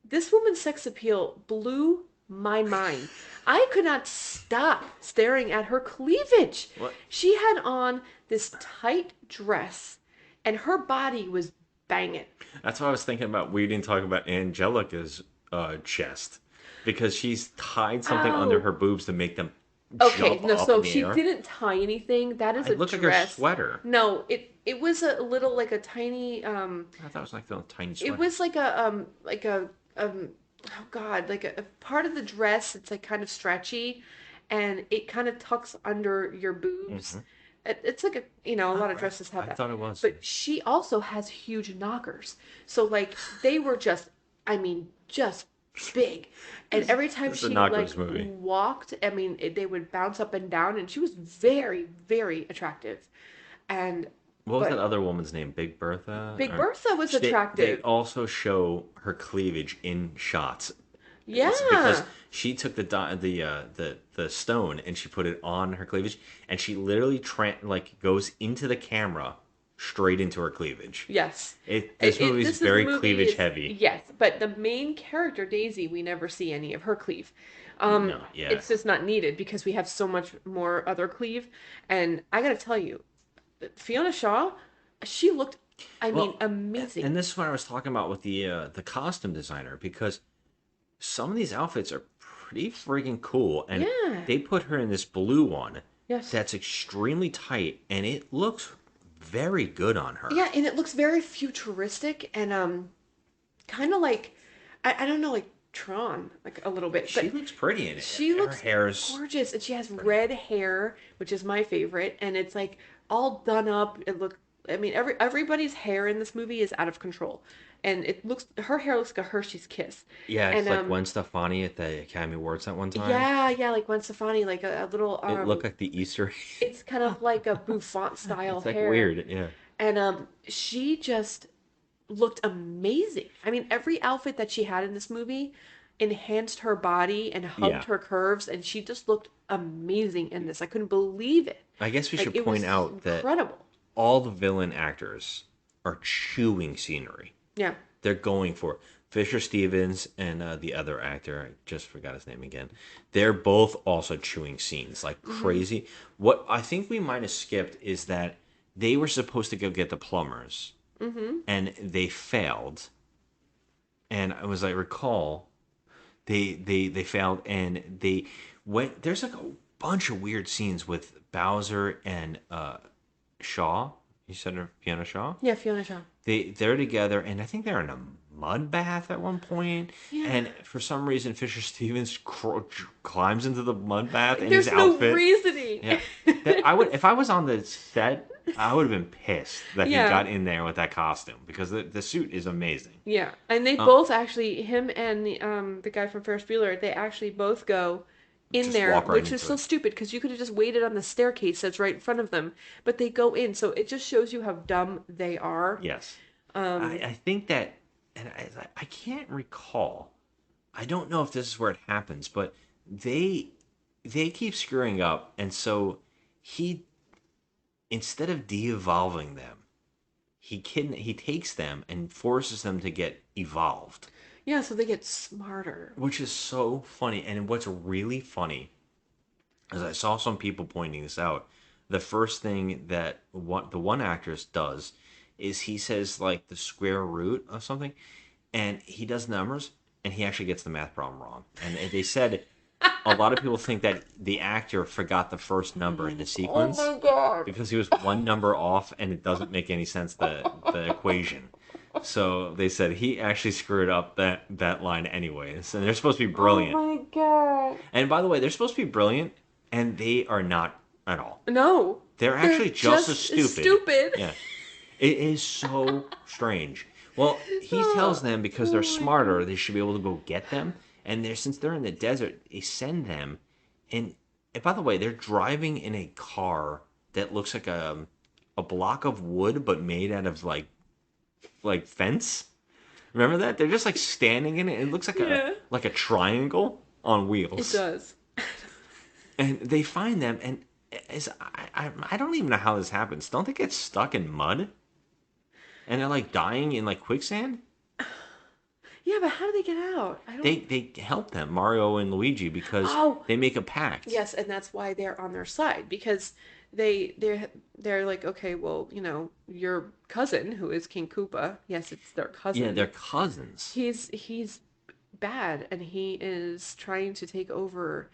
this woman's sex appeal blew my mind. I could not stop staring at her cleavage. What? She had on this tight dress, and her body was banging. That's what I was thinking about. We didn't talk about Angelica's chest because she's tied something under her boobs to make them jump up so in the she air. didn't tie anything. That is It a looked like dress. her sweater. No, it was a little like a tiny I thought it was like a tiny sweater. it was like a oh god, like a part of the dress. It's like kind of stretchy, and it kind of tucks under your boobs. Mm-hmm. It's like a lot of dresses have that. I thought it was. But she also has huge knockers. So like they were just big. And every time It's a she Narcos like movie. walked, I mean, they would bounce up and down, and she was very, very attractive. And What was but that other woman's name? Big Bertha? Big Or- Bertha was They attractive. also show her cleavage in shots. Yeah. It's because she took the stone and she put it on her cleavage, and she literally goes into the camera straight into her cleavage. Yes. This movie is very movie cleavage is- heavy. Yes, but the main character Daisy, we never see any of her cleave. No, yeah. It's just not needed because we have so much more other cleave. And I gotta tell you, Fiona Shaw, she looked, I mean, amazing. And this is what I was talking about with the costume designer, because some of these outfits are pretty freaking cool, and Yeah. they put her in this blue one. Yes. That's extremely tight, and it looks very good on her. Yeah, and it looks very futuristic and kind of like, I don't know, like Tron, like a little bit. She but looks pretty in it. She Her looks hair's gorgeous, and she has red hair, which is my favorite, and it's like all done up. I mean, everybody's hair in this movie is out of control, and her hair looks like a Hershey's Kiss. Yeah, it's and, like Gwen Stefani at the Academy Awards that one time. Yeah, like Gwen Stefani, like a little. It looked like the Easter. It's kind of like a bouffant style It's like hair. weird, yeah. And she just looked amazing. I mean, every outfit that she had in this movie enhanced her body and hugged Yeah. her curves, and she just looked amazing in this. I couldn't believe it. I guess we Like, should it point was out that incredible. all the villain actors are chewing scenery. Yeah. They're going for it. Fisher Stevens and the other actor, I just forgot his name again. They're both also chewing scenes like Mhm. crazy. What I think we might have skipped is that they were supposed to go get the plumbers, Mm-hmm. and they failed. And as I recall, they failed, and they went. There's like a bunch of weird scenes with Bowser and Shaw. You said her, Fiona Shaw. Yeah, Fiona Shaw. They're together, and I think they're in a mud bath at one point. Yeah. And for some reason, Fisher Stevens climbs into the mud bath in There's his no outfit. reasoning. Yeah, I would if I was on the set, I would have been pissed that Yeah. he got in there with that costume, because the suit is amazing. Yeah, and they both actually, him and the guy from Ferris Bueller, they actually both go in Just there, walk right which is into so it. stupid because you could have just waited on the staircase that's right in front of them, but they go in, so it just shows you how dumb they are. Yes. Um, I think that, and I can't recall. I don't know if this is where it happens, but they keep screwing up, and so he, instead of de-evolving them, he takes them and forces them to get evolved, Yeah, so they get smarter. which is so funny. And what's really funny is I saw some people pointing this out. The first thing that the one actress does is he says like the square root of something, and he does numbers, and he actually gets the math problem wrong. And they said a lot of people think that the actor forgot the first number in the sequence Oh my God. because he was one number off, and it doesn't make any sense, the equation. So they said he actually screwed up that line anyways, and they're supposed to be brilliant. Oh my God. And by the way, they're supposed to be brilliant, and they are not at all. No. They're actually just as stupid. Stupid. Yeah. It is so strange. Well, he tells them because they're smarter, they should be able to go get them. And since they're in the desert, they send them. And by the way, they're driving in a car that looks like a block of wood, but made out of like fence. Remember that? They're just like standing in it. It looks like a triangle on wheels. It does. And they find them, and I don't even know how this happens. Don't they get stuck in mud? And they're like dying in like quicksand? Yeah, but how do they get out? I don't. They help them, Mario and Luigi, because Oh. they make a pact. Yes, and that's why they're on their side, because they're like, okay, well, you know, your cousin, who is King Koopa, yes, it's their cousin. Yeah, they're cousins. He's bad, and he is trying to take over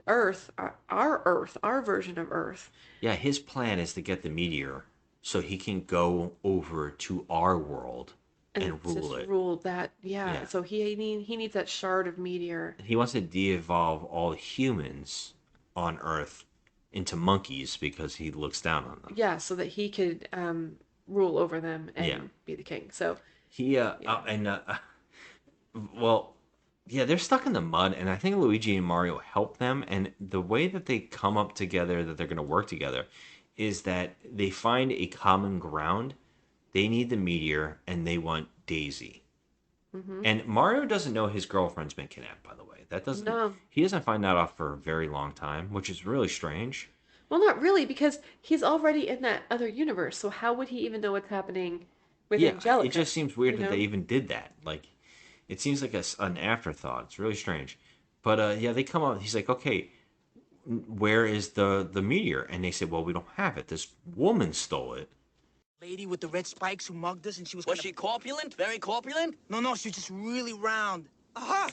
Earth, our version of Earth. Yeah, his plan is to get the meteor so he can go over to our world and rule just it. Rule that, yeah. Yeah. So he needs that shard of meteor. He wants to de-evolve all humans on Earth into monkeys because he looks down on them. Yeah, so that he could rule over them and Yeah. be the king. So He well, yeah, they're stuck in the mud, and I think Luigi and Mario help them. And the way that they come up together, that they're going to work together, is that they find a common ground. They need the meteor, and they want Daisy. Mm-hmm. And Mario doesn't know his girlfriend's been kidnapped, by the way. That doesn't. No. He doesn't find that out for a very long time, which is really strange. Well, not really, because he's already in that other universe. So how would he even know what's happening with Angelica? It just seems weird you that know? they even did that. Like, it seems like an afterthought. It's really strange. But yeah, they come up. He's like, okay, where is the meteor? And they say, well, we don't have it. This woman stole it. Lady with the red spikes who mugged us, and she was. Was she corpulent? Very corpulent? No, she was just really round. Aha!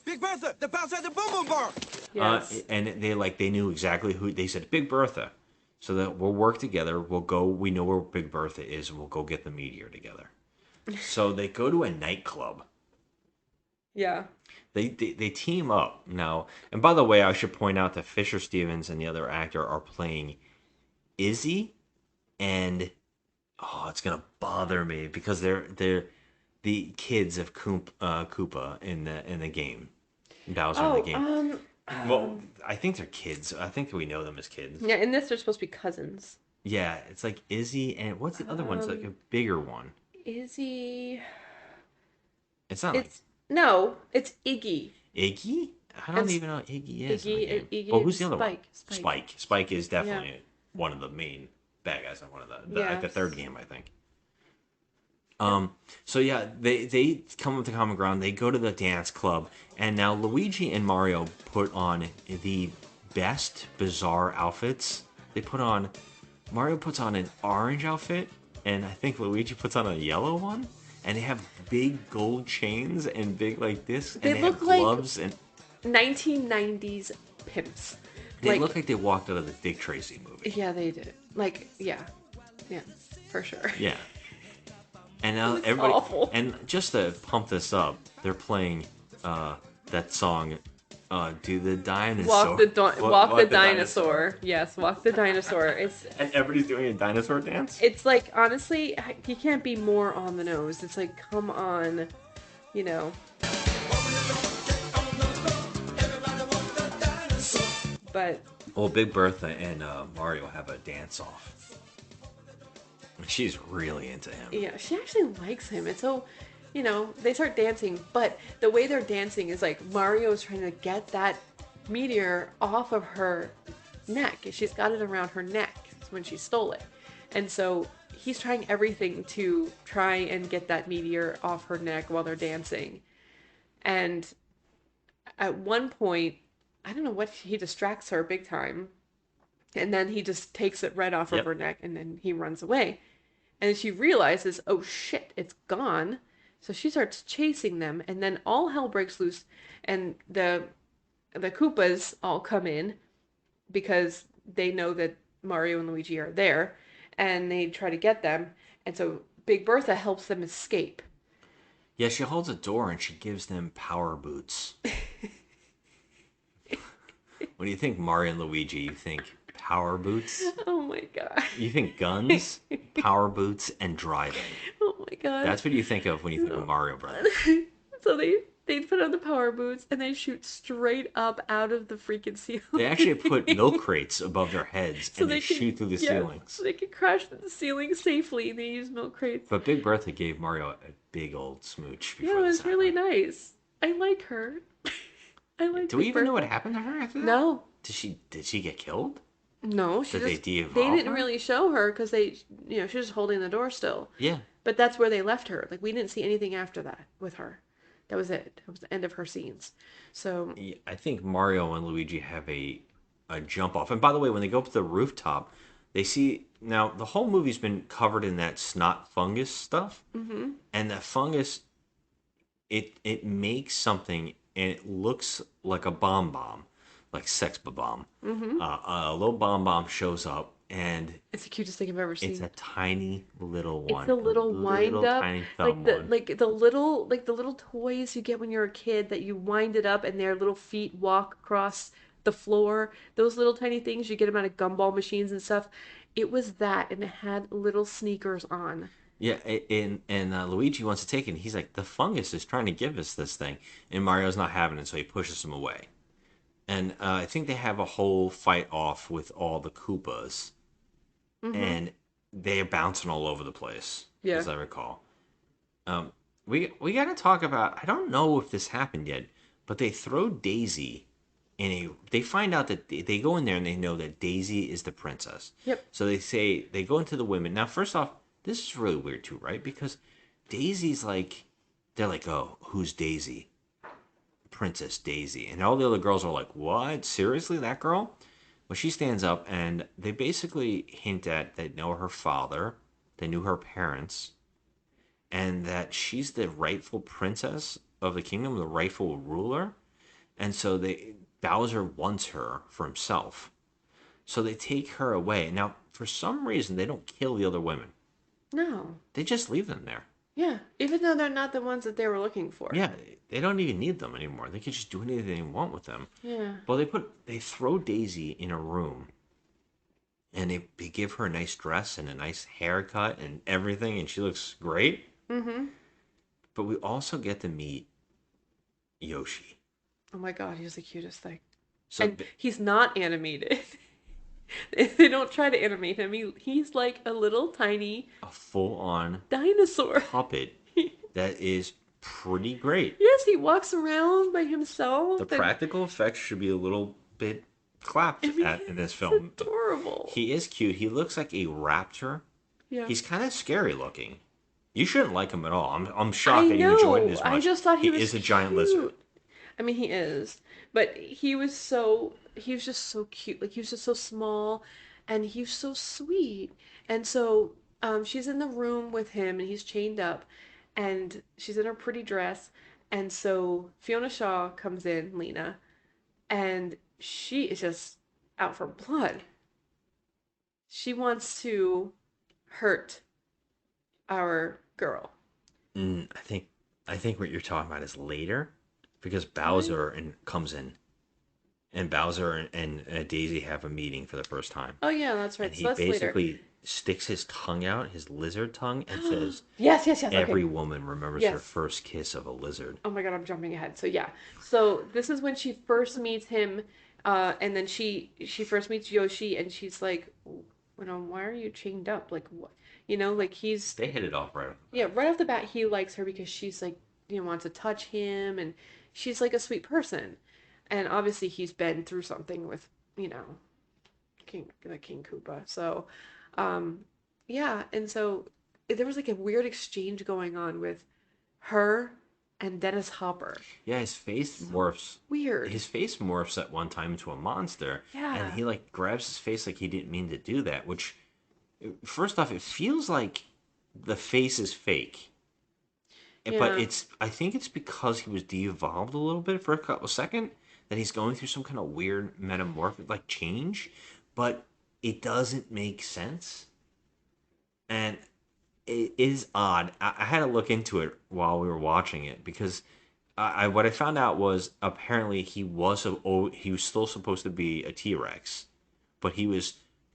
Big Bertha, the bounce at the boom boom bar. Yes. And they knew exactly who. They said Big Bertha, so that we'll work together. We'll go. We know where Big Bertha is, and we'll go get the meteor together. So they go to a nightclub. Yeah. They team up now. And by the way, I should point out that Fisher Stevens and the other actor are playing Izzy, and it's gonna bother me because they're the kids of Koopa in the game. Bowser in the game. Well, I think they're kids. I think we know them as kids. Yeah, in this they're supposed to be cousins. Yeah, it's like Izzy and what's the other one? It's like a bigger one. Izzy. It's not like No, it's Iggy. Iggy? I don't even know what Iggy is. Iggy Well, who's the and other one? Spike. Spike. Spike is definitely one of the main bad guys in one of the third game, I think. So yeah, they come up to common ground. They go to the dance club, and now Luigi and Mario put on the best bizarre outfits. Mario puts on an orange outfit, and I think Luigi puts on a yellow one. And they have big gold chains and big like this, and they have gloves like and 1990s pimps. They look like they walked out of the Dick Tracy movie. Yeah, they did. Like, yeah, for sure. Yeah. And now everybody, awful. and just to pump this up, they're playing that song, "Do the Dinosaur." Walk the dinosaur. Yes, walk the dinosaur. And everybody's doing a dinosaur dance. It's like, honestly, he can't be more on the nose. It's like, come on, you know. But well, Big Bertha and Mario have a dance off. She's really into him. Yeah, she actually likes him. And so, you know, they start dancing, but the way they're dancing is like Mario's trying to get that meteor off of her neck. She's got it around her neck when she stole it. And so he's trying everything to try and get that meteor off her neck while they're dancing. And at one point, I don't know what, he distracts her big time. And then he just takes it right off of her neck, and then he runs away. And she realizes, oh shit, it's gone. So she starts chasing them, and then all hell breaks loose, and the Koopas all come in because they know that Mario and Luigi are there, and they try to get them. And so Big Bertha helps them escape. Yeah, she holds a door and she gives them power boots. When you think Mario and Luigi, you think power boots. Oh my god. You think guns, power boots, and driving. Oh my god. That's what you think of when you think of Mario Brothers. So they put on the power boots and they shoot straight up out of the freaking ceiling. They actually put milk crates above their heads so and they shoot through the ceilings. So they can crash through the ceiling safely, and they use milk crates. But Big Bertha gave Mario a big old smooch. Yeah, it was really nice. I like her. I like. Do we even know what happened to her after that? No. Did she get killed? No, they didn't really show her because she was just holding the door still. Yeah. But that's where they left her. Like, we didn't see anything after that with her. That was it. That was the end of her scenes. So I think Mario and Luigi have a jump off. And by the way, when they go up to the rooftop, they see now the whole movie's been covered in that snot fungus stuff, and that fungus it makes something, and it looks like a bomb, like Sex Bomb. A little bomb shows up, and it's the cutest thing I've ever seen. It's a tiny little one. It's a little wind up, tiny like the little toys you get when you're a kid that you wind it up and their little feet walk across the floor. Those little tiny things you get them out of gumball machines and stuff. It was that, and it had little sneakers on. Yeah, and Luigi wants to take it. And he's like, the fungus is trying to give us this thing, and Mario's not having it, so he pushes him away. And I think they have a whole fight off with all the Koopas, and they're bouncing all over the place, Yeah. as I recall. We got to talk about. I don't know if this happened yet, but they throw Daisy in a. They find out that they go in there and they know that Daisy is the princess. Yep. So they go into the women. Now, first off, this is really weird too, right? Because Daisy's like, they're like, oh, who's Daisy? Princess Daisy. And all the other girls are like, what? Seriously, that girl? Well, she stands up and they basically hint at they know her father, they knew her parents, and that she's the rightful princess of the kingdom, the rightful ruler. And so Bowser wants her for himself. So they take her away. Now, for some reason, they don't kill the other women. No. They just leave them there. Yeah, even though they're not the ones that they were looking for. Yeah, they don't even need them anymore. They can just do anything they want with them. Yeah. Well, they throw Daisy in a room, and they give her a nice dress and a nice haircut and everything, and she looks great. Mm-hmm. But we also get to meet Yoshi. Oh my god, he's the cutest thing. So and he's not animated. They don't try to animate him. He's like a little tiny a full-on dinosaur puppet that is pretty great. Yes, he walks around by himself. The practical effects should be a little bit clapped at in this film. Adorable. He is cute. He looks like a raptor. Yeah. He's kind of scary looking. You shouldn't like him at all. I'm shocked that you know. enjoyed it as much. I just thought he was is a giant cute. lizard. I mean, he is, but he was just so cute. Like, he was just so small, and he was so sweet. And so, she's in the room with him, and he's chained up, and she's in her pretty dress. And so Fiona Shaw comes in, Lena, and she is just out for blood. She wants to hurt our girl. I think what you're talking about is later, because Bowser comes in, and Bowser and Daisy have a meeting for the first time. Oh yeah, that's right. And So he that's basically later. sticks his tongue out, his lizard tongue, and says, Yes. "Every Okay. woman remembers Yes. her first kiss of a lizard." Oh my god, I'm jumping ahead. So yeah. So this is when she first meets him, and then she first meets Yoshi, and she's like, why are you chained up? Like, what? Like he's... They hit it off right. Yeah, right off the bat, he likes her because she's like, wants to touch him, and she's like a sweet person. And obviously he's been through something with, King Koopa. So, yeah. And so there was like a weird exchange going on with her and Dennis Hopper. Yeah, his face morphs. Weird. His face morphs at one time into a monster. Yeah. And he like grabs his face like he didn't mean to do that, which first off, it feels like the face is fake. But Yeah. I think it's because he was de-evolved a little bit for a second, that he's going through some kind of weird metamorphic like change, but it doesn't make sense. And it is odd. I had to look into it while we were watching it, because what I found out was apparently he was still supposed to be a T-Rex, but he was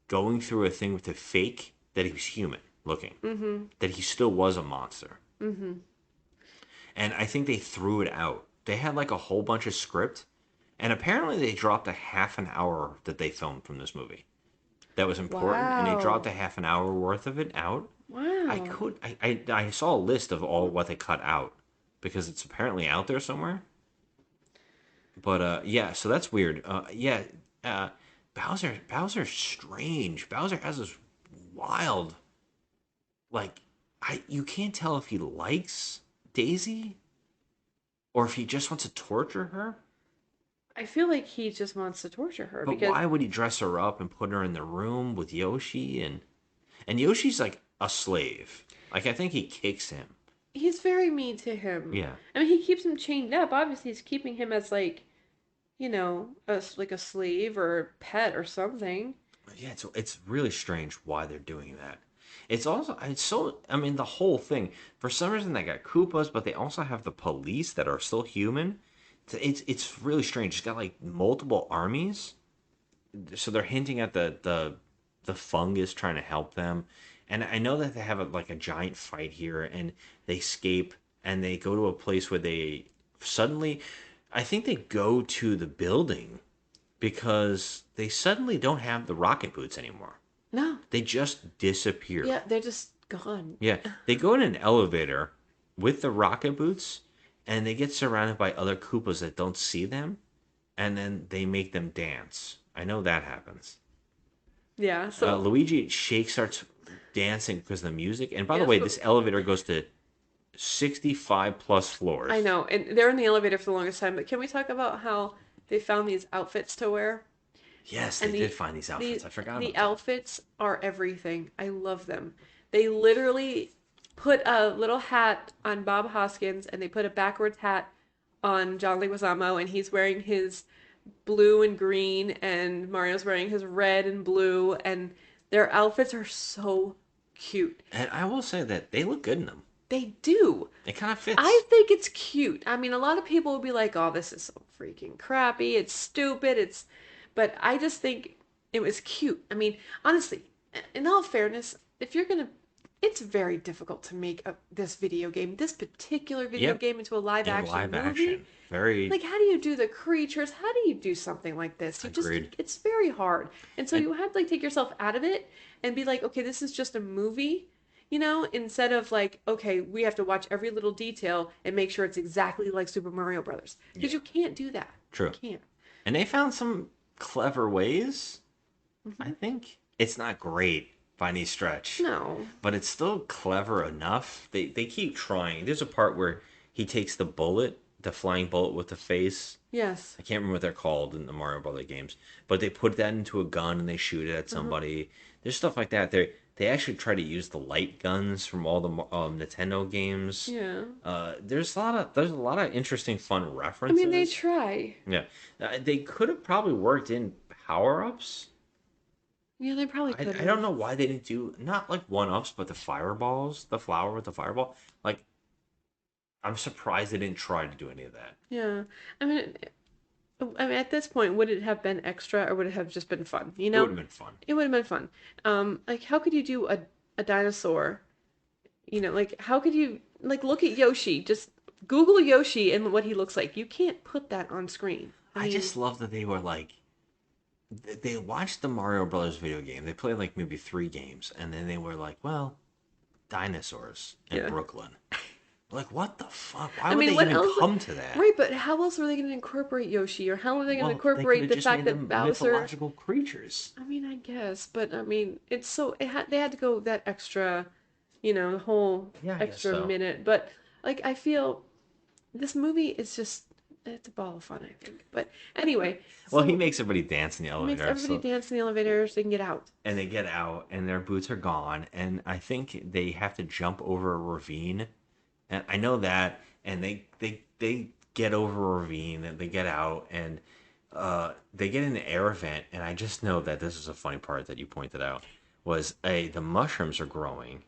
going through a thing with the fake that he was human looking, that he still was a monster. Mm-hmm. And I think they threw it out. They had like a whole bunch of script, and apparently they dropped a half an hour that they filmed from this movie. That was important, and Wow. they dropped a half an hour worth of it out. Wow. I saw a list of all what they cut out, because it's apparently out there somewhere. But yeah, so that's weird. Bowser's strange. Bowser has this wild, like, you can't tell if he likes Daisy or if he just wants to torture her. I feel like he just wants to torture her But because why would he dress her up and put her in the room with Yoshi? And Yoshi's like a slave. Like, I think he kicks him. he's very mean to him. Yeah. I mean, he keeps him chained up. Obviously, he's keeping him as like, like a slave or a pet or something. Yeah, it's really strange why they're doing that. The whole thing, for some reason they got Koopas, but they also have the police that are still human. It's really strange. It's got like multiple armies. So they're hinting at the fungus trying to help them. And I know that they have a giant fight here, and they escape, and they go to a place where they suddenly, I think they go to the building because they suddenly don't have the rocket boots anymore. No. They just disappear. Yeah, they're just gone. Yeah, they go in an elevator with the rocket boots, and they get surrounded by other Koopas that don't see them, and then they make them dance. I know that happens. Yeah, so Luigi starts dancing because of the music. And by the Yeah, way, so- this elevator goes to 65 plus floors. I know, and they're in the elevator for the longest time. But can we talk about how they found these outfits to wear? Yes, they And did find these outfits. I forgot the about that. outfits are everything. I love them. They literally put a little hat on Bob Hoskins, and they put a backwards hat on John Leguizamo, and he's wearing his blue and green, and Mario's wearing his red and blue, and their outfits are so cute. And I will say that they look good in them. They do. It kind of fits. I think it's cute. I mean, a lot of people will be like, "Oh, this is so freaking crappy. It's stupid. But I just think it was cute. I mean, honestly, in all fairness, if you're gonna, it's very difficult to make this video game, this particular video Yep. game, into a live action movie. Very. Like, how do you do the creatures? How do you do something like this? Agreed. It's very hard. And so you have to take yourself out of it and be like, okay, this is just a movie, instead of like, okay, we have to watch every little detail and make sure it's exactly like Super Mario Brothers. Because you can't do that. True. You can't. And they found some clever ways. Mm-hmm. I think it's not great by any stretch. No. But it's still clever enough. They keep trying. There's a part where he takes the bullet, the flying bullet with the face. Yes. I can't remember what they're called in the Mario Brother games, but they put that into a gun and they shoot it at Mm-hmm. somebody. There's stuff like that. They actually try to use the light guns from all the Nintendo games. Yeah. There's a lot of interesting, fun I references. mean, they try. Yeah, they could have probably worked in power ups. Yeah, they probably could. I don't know why they didn't do not like one ups, but the fireballs, the flower with the fireball. Like, I'm surprised they didn't try to do any of that. Yeah. I mean, at this point, would it have been extra or would it have just been fun? It would have been fun. It would have been fun. Like, how could you do a dinosaur? Like, how could you, like, look at Yoshi? Just Google Yoshi and what he looks like. You can't put that on screen. I just love that they were like, they watched the Mario Brothers video game. They played like maybe 3 games, and then they were like, well, dinosaurs in Yeah. Brooklyn. Like, what the fuck? Why I would mean, they what even else? come to that? Right, but how else were they going to incorporate Yoshi? Or how are they going Well, to they incorporate could've the just fact made that them Bowser... mythological creatures. I mean, I guess, but I mean, it's so they had to go that extra, the whole Yeah, I guess extra so. minute. But like, I feel this movie is just it's a ball of fun, I think. But anyway, Well, so he makes everybody dance in the he makes elevator. everybody so- dance in the elevator so they can get out. and they get out, and their boots are gone, and I think they have to jump over a ravine, and I know that, and they get over a ravine, and they get out, and they get in the air vent, and I just know that this is a funny part that you pointed out, was the mushrooms are growing,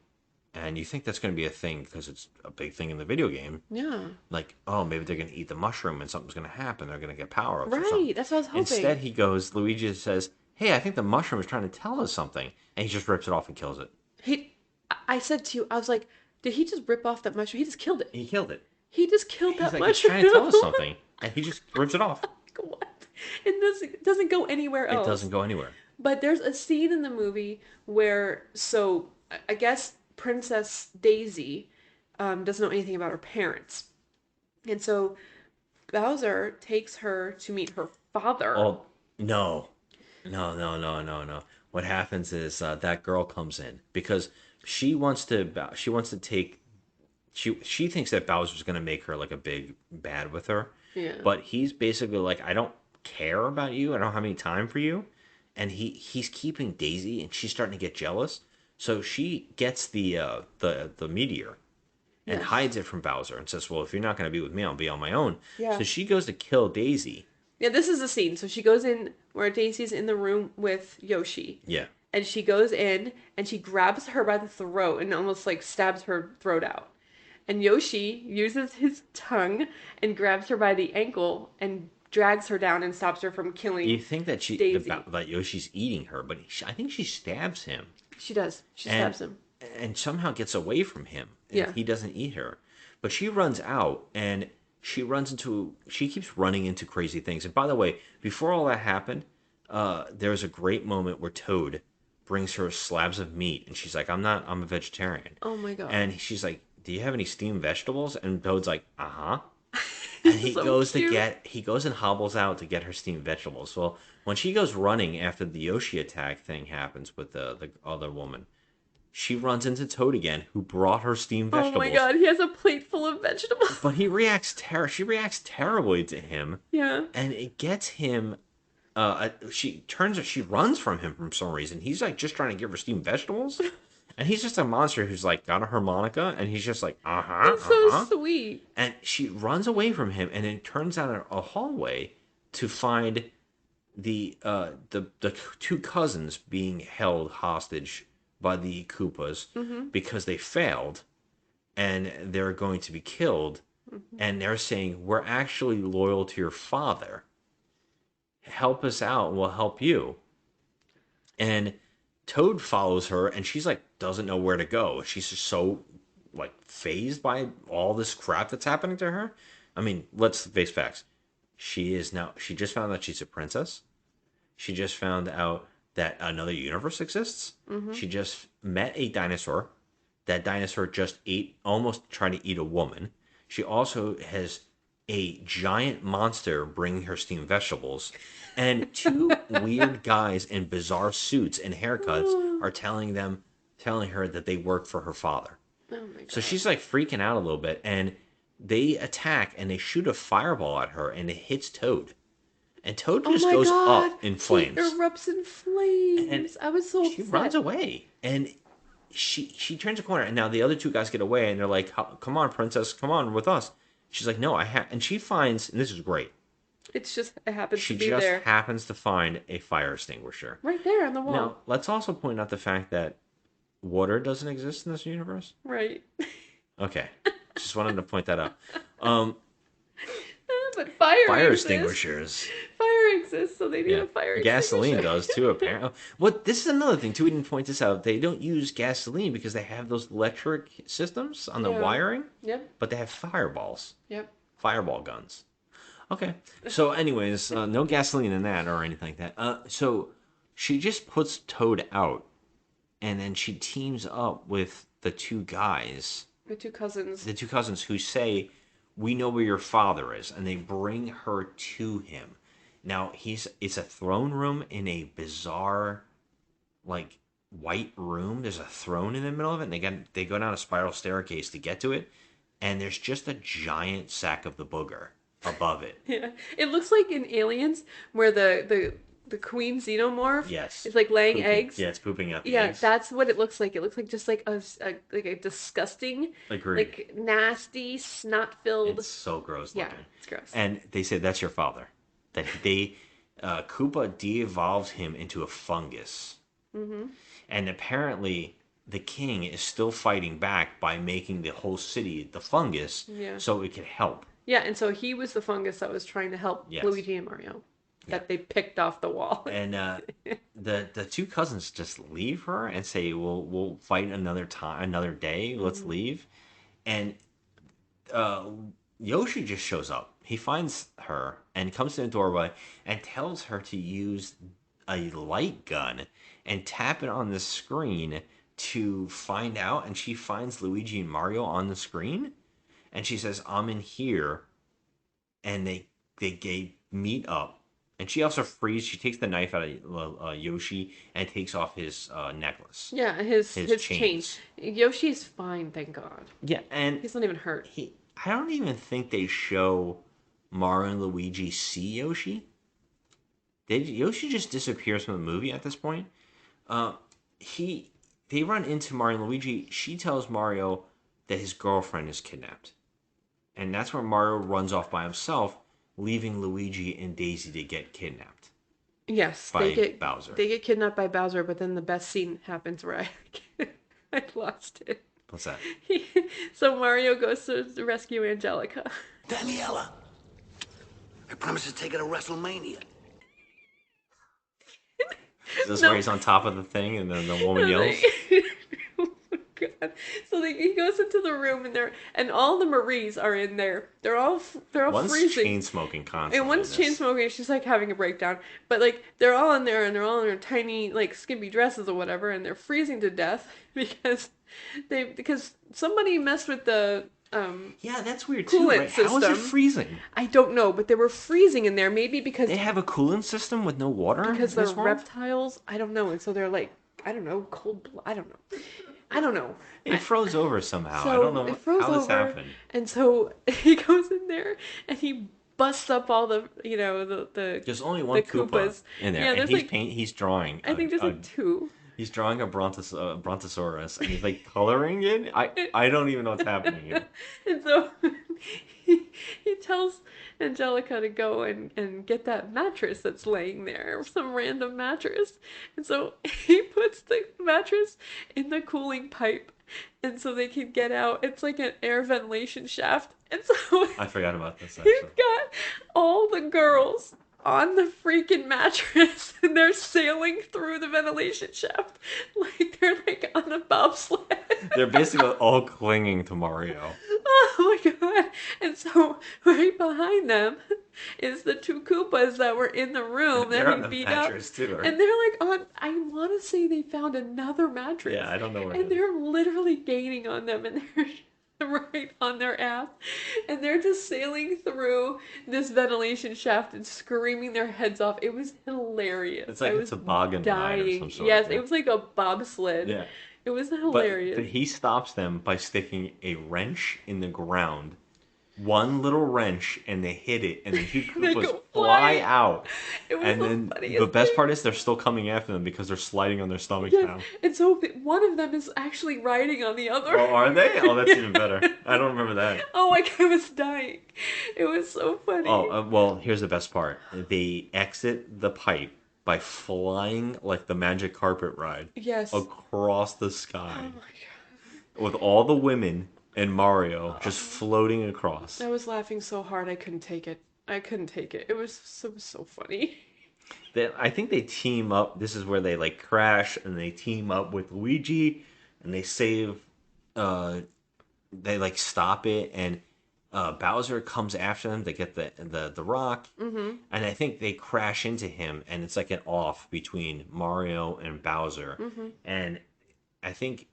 and you think that's going to be a thing because it's a big thing in the video game. Yeah. Like, oh, maybe they're going to eat the mushroom and something's going to happen. They're going to get power-ups or something. Right. That's what I was hoping. Instead, he goes, Luigi says, hey, I think the mushroom is trying to tell us something. And he just rips it off and kills it. I said to you, I was like, did he just rip off that mushroom? He just killed it. He killed it. He just killed He's that like, it's mushroom. trying to tell us something. And he just rips it off. It doesn't go anywhere else. It doesn't go anywhere. But there's a scene in the movie where, so I guess Princess Daisy doesn't know anything about her parents. And so Bowser takes her to meet her father. Oh, no. No. What happens is that girl comes in because she wants to take, she thinks that Bowser's going to make her like a big bad with her. Yeah. But he's basically like, I don't care about you. I don't have any time for you. And he's keeping Daisy, and she's starting to get jealous. So she gets the meteor and Yes. hides it from Bowser and says, well, if you're not going to be with me, I'll be on my own. Yeah. So she goes to kill Daisy. Yeah, this is the scene. So she goes in where Daisy's in the room with Yoshi. Yeah. And she goes in and she grabs her by the throat and almost like stabs her throat out. And Yoshi uses his tongue and grabs her by the ankle and drags her down and stops her from killing You think that Daisy. that Yoshi's eating her, but I think she stabs him. She does. She And stabs him. and somehow gets away from him. And Yeah. he doesn't eat her, but she runs out and she keeps running into crazy things. And by the way, before all that happened, there's a great moment where Toad brings her slabs of meat, and she's like, I'm a vegetarian. Oh my god. And she's like, do you have any steamed vegetables? And Toad's like, uh-huh. And he goes and hobbles out to get her steamed vegetables. Well, when she goes running after the Yoshi attack thing happens with the other woman, she runs into Toad again, who brought her steamed vegetables. Oh my god, he has a plate full of vegetables. But she reacts terribly to him. Yeah. And it gets him. She runs from him for some reason. He's like just trying to give her steamed vegetables, and he's just a monster who's like got a harmonica, and he's just like, That's so sweet. And she runs away from him, and then turns down a hallway to find the two cousins being held hostage by the Koopas because they failed, and they're going to be killed. And they're saying, we're actually loyal to your father. Help us out, we'll help you. And Toad follows her, and she's like, doesn't know where to go. She's just so like phased by all this crap that's happening to her. I mean, let's face facts. She just found out she's a princess. She just found out that another universe exists. She just met a dinosaur. That dinosaur just almost tried to eat a woman. She also has a giant monster bringing her steamed vegetables, and two weird guys in bizarre suits and haircuts are telling her that they work for her father. Oh my god. So she's like freaking out a little bit, and they attack and they shoot a fireball at her, and it hits Toad. And Toad just goes up in flames. He erupts in flames. And I was so upset. She runs away, and she turns a corner, and now the other two guys get away, and they're like, come on, princess, come on with us. She's like, no, and she finds, and this is great. It happens She to be just there. happens to find a fire extinguisher. Right there on the wall. Now, let's also point out the fact that water doesn't exist in this universe. Right. Okay. Just wanted to point that out. But fire exists. Extinguishers. Fire exists, so they need a fire extinguisher. Gasoline does too, apparently. This is another thing too. We didn't point this out. They don't use gasoline because they have those electric systems on the wiring. Yep. But they have fireballs. Yep. Fireball guns. Okay. So, anyways, no gasoline in that or anything like that. So she just puts Toad out, and then she teams up with the two guys. The two cousins. The two cousins who say, we know where your father is, and they bring her to him. Now, it's a throne room in a bizarre, like, white room. There's a throne in the middle of it, and they go down a spiral staircase to get to it, and there's just a giant sack of the booger above it. Yeah. It looks like in Aliens, where the queen xenomorph is like laying eggs. Yeah, it's pooping out the eggs. Yeah, that's what it looks like. It looks like just like a disgusting, Agreed. like nasty, snot-filled. It's so gross Yeah, looking. it's gross. And they say that's your father. That Koopa de-evolved him into a fungus. Mm-hmm. And apparently the king is still fighting back by making the whole city the fungus so it could help. Yeah, and so he was the fungus that was trying to help Yes. Luigi and Mario. That they picked off the wall. And the two cousins just leave her and say, we'll fight another day. Let's leave. And Yoshi just shows up. He finds her and comes to the doorway and tells her to use a light gun and tap it on the screen to find out. And she finds Luigi and Mario on the screen. And she says, I'm in here. And they meet up. And she also she takes the knife out of Yoshi and takes off his necklace. Yeah, his chain. chains. Yoshi's fine, thank God. Yeah, and he's not even hurt. I don't even think they show Mario and Luigi see Yoshi. Yoshi just disappears from the movie at this point. They run into Mario and Luigi. She tells Mario that his girlfriend is kidnapped. And that's where Mario runs off by himself, leaving Luigi and Daisy to get kidnapped. Yes, by Bowser. They get kidnapped by Bowser, but then the best scene happens where I lost it. What's that? So Mario goes to rescue Angelica. Daniela, I promise to take her to WrestleMania. Is this where he's on top of the thing and then the woman yells? God. So he goes into the room and all the Maries are in there. They're all One's freezing. chain smoking constantly. And one's in chain this. smoking. She's like having a breakdown. But like they're all in there and they're all in their tiny like skimpy dresses or whatever, and they're freezing to death because somebody messed with the Yeah, that's weird too. coolant Right? system. How is it freezing? I don't know, but they were freezing in there. Maybe because They have a coolant system with no water. because in this they're world? reptiles. I don't know, and so they're like I don't know, cold. I don't know. It froze over somehow. So I don't know it froze how this over, happened. and so he goes in there and he busts up all the the There's only one Koopa Koopas in there, Yeah, and there's he's like he's drawing. I think there's like two. He's drawing a brontosaurus, and he's like coloring it. I don't even know what's happening here. And so he tells Angelica to go and get that mattress that's laying there, some random mattress. And so he puts the mattress in the cooling pipe, and so they can get out. It's like an air ventilation shaft. And so I forgot about this. he's Actually. got all the girls on the freaking mattress and they're sailing through the ventilation shaft like they're like on a bobsled. They're basically all clinging to Mario. Oh my god. And so right behind them is the two Koopas that were in the room They're that on he the beat mattress, up. too, right? And they're like on I want to say they found another mattress. Yeah, I don't know where. And they're literally gaining on them and they're right on their ass. And they're just sailing through this ventilation shaft and screaming their heads off. It was hilarious. It's like I a was toboggan ride of dying. some sort. Yes, yeah. it was like a bobsled. Yeah. It was But hilarious. he stops them by sticking a wrench in the ground. One little wrench, and they hit it, and the two They Koopas go fly flying. out. It was And the then funniest the best thing. part is they're still coming after them because they're sliding on their stomachs Yes. now. And so one of them is actually riding on the other. Oh, are they? Oh, that's Yeah. even better. I don't remember that. Oh my god, I was dying. It was so funny. Oh, well, here's the best part. They exit the pipe by flying like the magic carpet ride Yes. across the sky. Oh my god. With all the women and Mario just floating across. I was laughing so hard I couldn't take it. It was so funny. I think they team up. This is where they like crash and they team up with Luigi and they save. They like stop it and Bowser comes after them to get the rock. Mm-hmm. And I think they crash into him and it's like an off between Mario and Bowser. Mm-hmm. And I think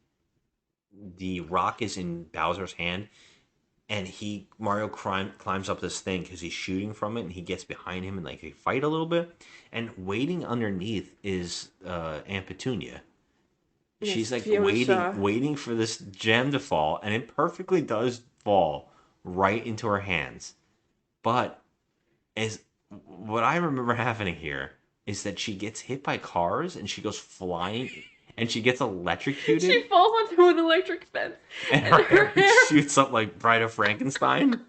the rock is in Bowser's hand. And Mario climbs up this thing because he's shooting from it, and he gets behind him and like they fight a little bit. And waiting underneath is Aunt Petunia. Yes, She's like Fiona Shaw. waiting for this gem to fall, and it perfectly does fall right into her hands. But what I remember happening here is that she gets hit by cars and she goes flying. And she gets electrocuted. She falls onto an electric fence. And her hair shoots up like Bride of Frankenstein.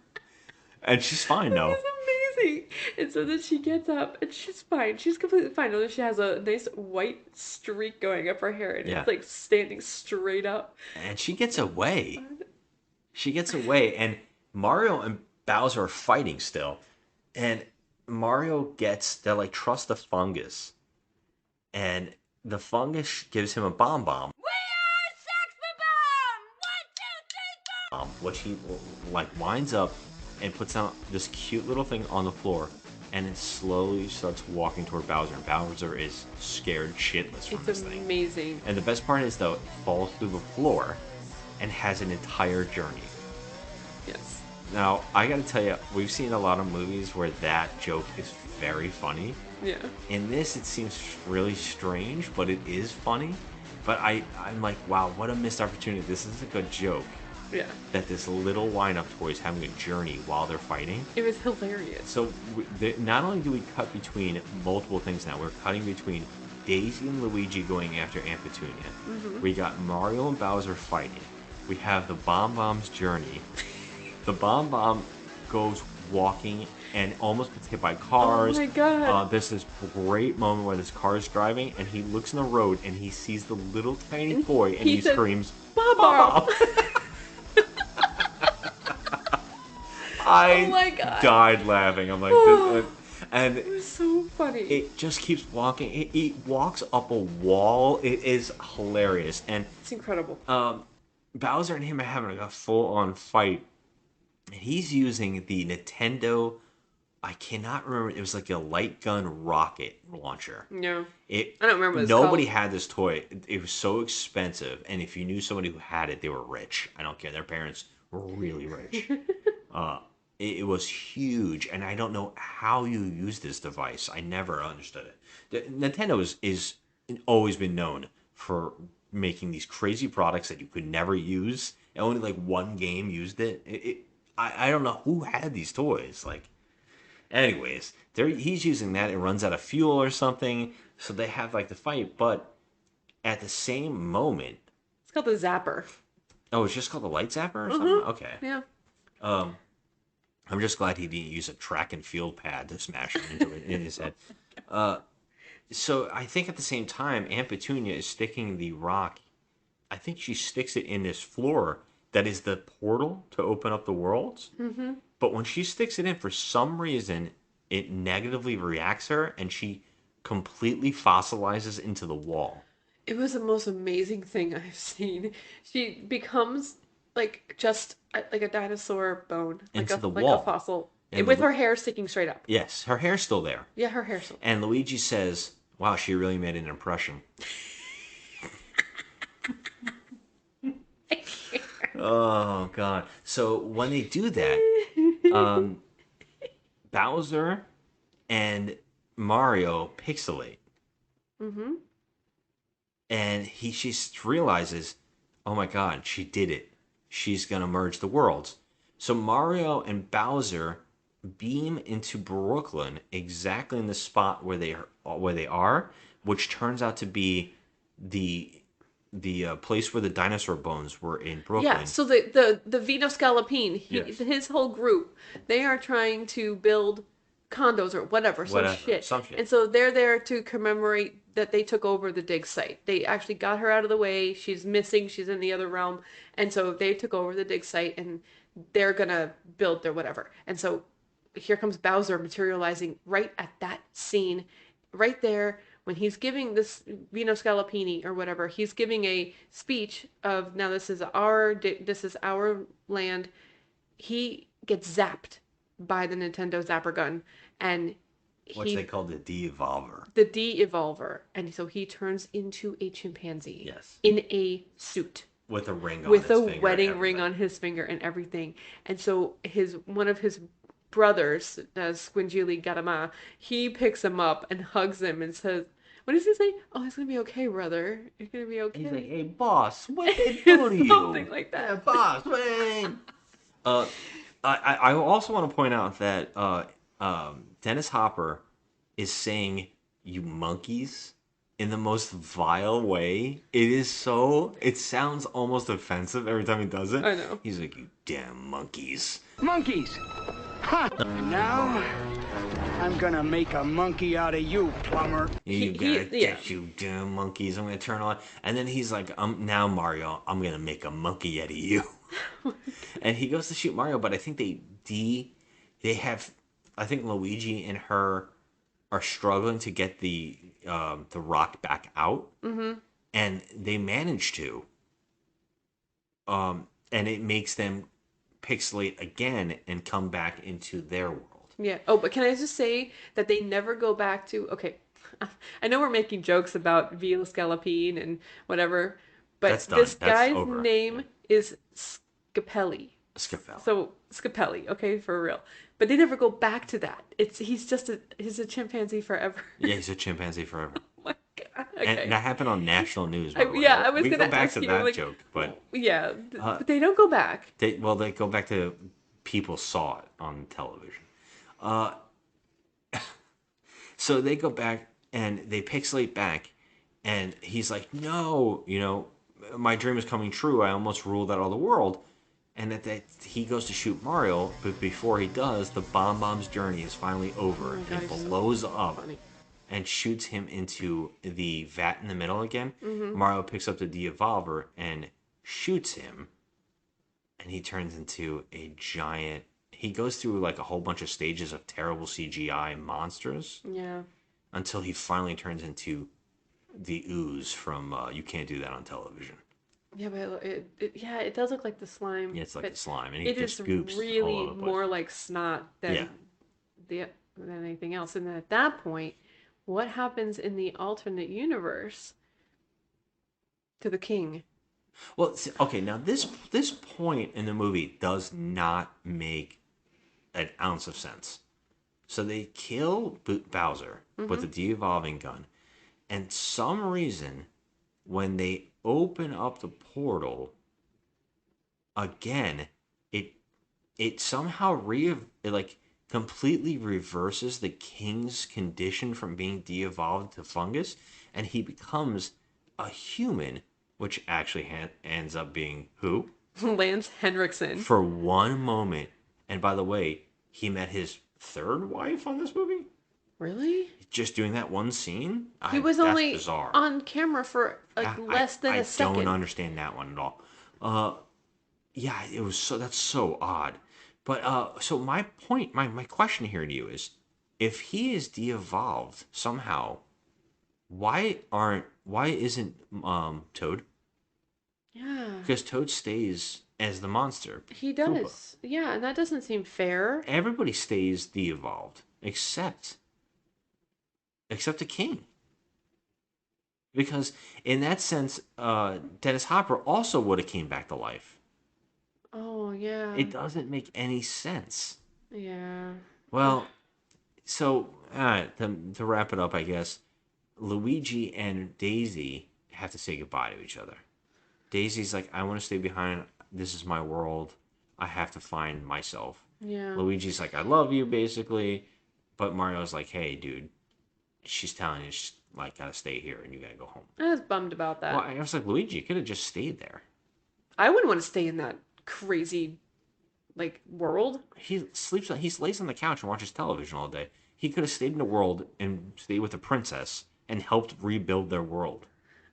And she's fine now. It's amazing. And so then she gets up and she's fine. She's completely fine. Although she has a nice white streak going up her hair and Yeah. it's like standing straight up. And she gets away. And Mario and Bowser are fighting still. And Mario they're like, trust the fungus. And the fungus gives him a bomb. Which he like winds up and puts out this cute little thing on the floor, and it slowly starts walking toward Bowser, and Bowser is scared shitless from It's this thing. amazing. And the best part is though, it falls through the floor and has an entire journey. Yes. Now I gotta tell you, we've seen a lot of movies where that joke is very funny. Yeah. In this, it seems really strange, but it is funny. But I'm like, wow, what a missed opportunity. This is a good joke. Yeah. That this little wind-up toy is having a journey while they're fighting. It was hilarious. So not only do we cut between multiple things now, we're cutting between Daisy and Luigi going after Aunt Petunia. Mhm. We got Mario and Bowser fighting. We have the Bomb Bomb's journey. The Bomb Bomb goes walking and almost gets hit by cars. Oh my god. There's this great moment where this car is driving and he looks in the road and he sees the little tiny boy and he says, screams, Bob. I Oh my God. died laughing. I'm like, and It was so funny. it just keeps walking. It walks up a wall. It is hilarious. And It's incredible. Bowser and him are having a full-on fight. And he's using the Nintendo, I cannot remember, it was like a light gun rocket launcher. Yeah. I don't remember what it's Nobody called. had this toy. It was so expensive, and if you knew somebody who had it, they were rich. I don't care. Their parents were really rich. It was huge, and I don't know how you use this device. I never understood it. Nintendo is always been known for making these crazy products that you could never use. And only like one game used it. I don't know who had these toys. Like, anyways, he's using that. It runs out of fuel or something, so they have like the fight. But at the same moment, It's called the Zapper. oh, it's just called the Light Zapper or something. Okay. Yeah. I'm just glad he didn't use a track and field pad to smash it into it in his head. So I think at the same time, Aunt Petunia is sticking the rock. I think she sticks it in this floor that is the portal to open up the worlds. Mm-hmm. But when she sticks it in, for some reason, it negatively reacts her, and she completely fossilizes into the wall. It was the most amazing thing I've seen. She becomes like just like a dinosaur bone, like Into a the like wall. a fossil, And with her hair sticking straight up. Yes, her hair's still there. Yeah, her hair's still. And Luigi says, wow, she really made an impression. Oh, God. So when they do that, Bowser and Mario pixelate. Mm-hmm. And she just realizes, oh my God, she did it. She's going to merge the worlds. So Mario and Bowser beam into Brooklyn exactly in the spot where they are, which turns out to be the place where the dinosaur bones were in Brooklyn. Yeah, so the Vino Scalapine, Yes. his whole group, they are trying to build condos or whatever, some shit. And so they're there to commemorate that they took over the dig site. They actually got her out of the way. She's missing. She's in the other realm. And so they took over the dig site, and they're going to build their whatever. And so here comes Bowser materializing right at that scene, right there, when he's giving this Vino Scalapini or whatever, he's giving a speech of, now this is our land. He gets zapped by the Nintendo Zapper gun, and Which they call the de-evolver. the de-evolver, and so he turns into a chimpanzee. Yes. In a suit. With a ring on With his a finger wedding and ring on his finger and everything. And so one of his brothers, Squinjili Gadama, he picks him up and hugs him and says, what does he say? Oh, it's gonna be okay, brother. It's gonna be okay. He's like, hey, boss, what did they do to you? Something like that. Yeah, boss, man. I also want to point out that Dennis Hopper is saying "you monkeys" in the most vile way. It sounds almost offensive every time he does it. I know. He's like, "You damn monkeys." Monkeys! Ha! Now, I'm gonna make a monkey out of you, plumber. You gotta get you damn monkeys. I'm gonna turn on. And then he's like, now Mario, I'm gonna make a monkey out of you. And he goes to shoot Mario, but I think I think Luigi and her are struggling to get the rock back out. Mm-hmm. And they manage to. And it makes them pixelate again and come back into their world. Yeah. Oh, but can I just say that they never go back to... Okay, I know we're making jokes about Vino Scalapine and whatever, but That's done. this That's guy's over. name is Scapelli. Scapelli. So, Scapelli, okay, for real. But they never go back to that. He's a chimpanzee forever. Yeah, he's a chimpanzee forever. Okay. And that happened on national news. I was we gonna go back ask to you, that like, joke, but Yeah, but they don't go back. they go back to people saw it on television. So they go back and they pixelate back, and he's like, "No, my dream is coming true. I almost ruled out all the world." And that he goes to shoot Mario, but before he does, the Bomb's journey is finally over. God, It he's so blows up funny. and shoots him into the vat in the middle again. Mhm. Mario picks up the de-evolver and shoots him, and he turns into a giant. He goes through like a whole bunch of stages of terrible CGI monsters Yeah. until he finally turns into the ooze from You Can't Do That on Television. Yeah, but it does look like the slime. Yeah, it's like but the slime, and he it just is scoops all really over the place. more like snot than Yeah. than anything else. And then at that point, what happens in the alternate universe to the king? Well, okay, now this point in the movie does not make an ounce of sense. So they kill Bowser with the de-evolving gun, and some reason when they open up the portal again, it somehow completely reverses the king's condition from being de-evolved to fungus, and he becomes a human, which actually ends up being who? Lance Henriksen. For one moment. And by the way, he met his third wife on this movie? Really? Just doing that one scene? He was that's only bizarre. on camera for less than a second. I don't understand that one at all. Yeah, that's so odd. But so my point, my question here to you is, if he is de-evolved somehow, why isn't Toad? Yeah. Because Toad stays as the monster. He does. Koopa. Yeah, and that doesn't seem fair. Everybody stays de-evolved except the king. Because in that sense, Dennis Hopper also would have came back to life. Oh, yeah. It doesn't make any sense. Yeah. Well, so to wrap it up, I guess Luigi and Daisy have to say goodbye to each other. Daisy's like, I want to stay behind. This is my world. I have to find myself. Yeah. Luigi's like, I love you, basically. But Mario's like, hey, dude, she's telling you, she's like, gotta stay here and you gotta go home. I was bummed about that. Well, I was like, Luigi, you could have just stayed there. I wouldn't want to stay in that crazy, world. He lays on the couch and watches television all day. He could have stayed in the world and stayed with the princess and helped rebuild their world.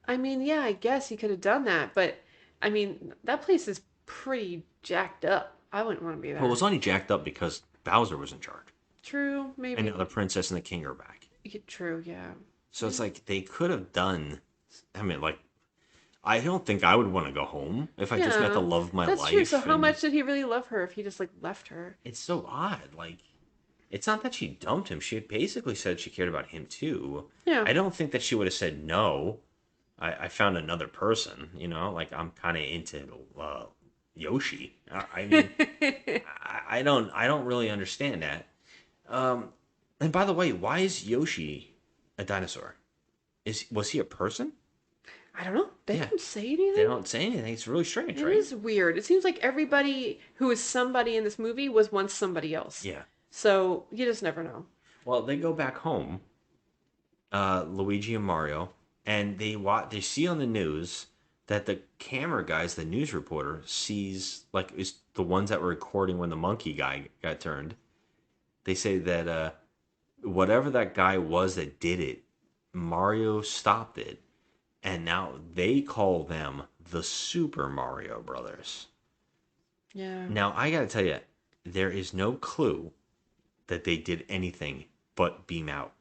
I mean, yeah, I guess he could have done that, but I mean, that place is pretty jacked up. I wouldn't want to be there. Well, it was only jacked up because Bowser was in charge. True, maybe. And the princess and the king are back. True, yeah. So it's like they could have done. I mean, I don't think I would want to go home if I just met the love of my life. That's true. So how much did he really love her if he just left her? It's so odd. It's not that she dumped him. She basically said she cared about him too. Yeah. I don't think that she would have said no. I found another person. I'm kind of into Yoshi. I mean, I don't really understand that. And by the way, why is Yoshi a dinosaur? Was he a person? I don't know. They don't say anything. They don't say anything. It's really strange, right? It is weird. It seems like everybody who is somebody in this movie was once somebody else. Yeah. So you just never know. Well, they go back home, Luigi and Mario, and they see on the news that the camera guys, the news reporter, sees is the ones that were recording when the monkey guy got turned. They say that whatever that guy was that did it, Mario stopped it, and now they call them the Super Mario Brothers. Yeah. Now I gotta tell you, there is no clue that they did anything but beam out.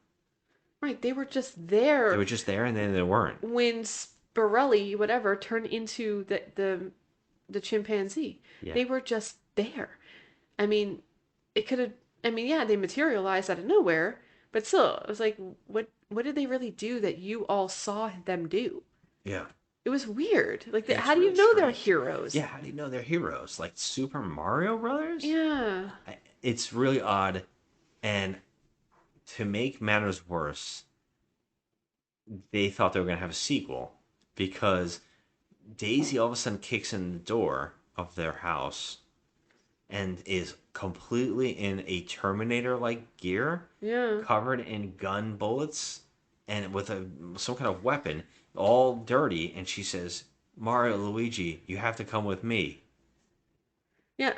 Right, they were just there. They were just there, and then they weren't. When Spirelli, whatever, turned into the chimpanzee. Yeah. They were just there. I mean, it could have. I mean, yeah, they materialized out of nowhere, but still, it was like, what did they really do that you all saw them do? Yeah. It was weird. Yeah, how do you know they're heroes? Yeah, how do you know they're heroes? Like Super Mario Brothers? Yeah. It's really odd, and to make matters worse, they thought they were going to have a sequel because Daisy all of a sudden kicks in the door of their house and is completely in a Terminator-like gear, Yeah. covered in gun bullets and with some kind of weapon, all dirty, and she says, Mario, Luigi, you have to come with me. Yeah,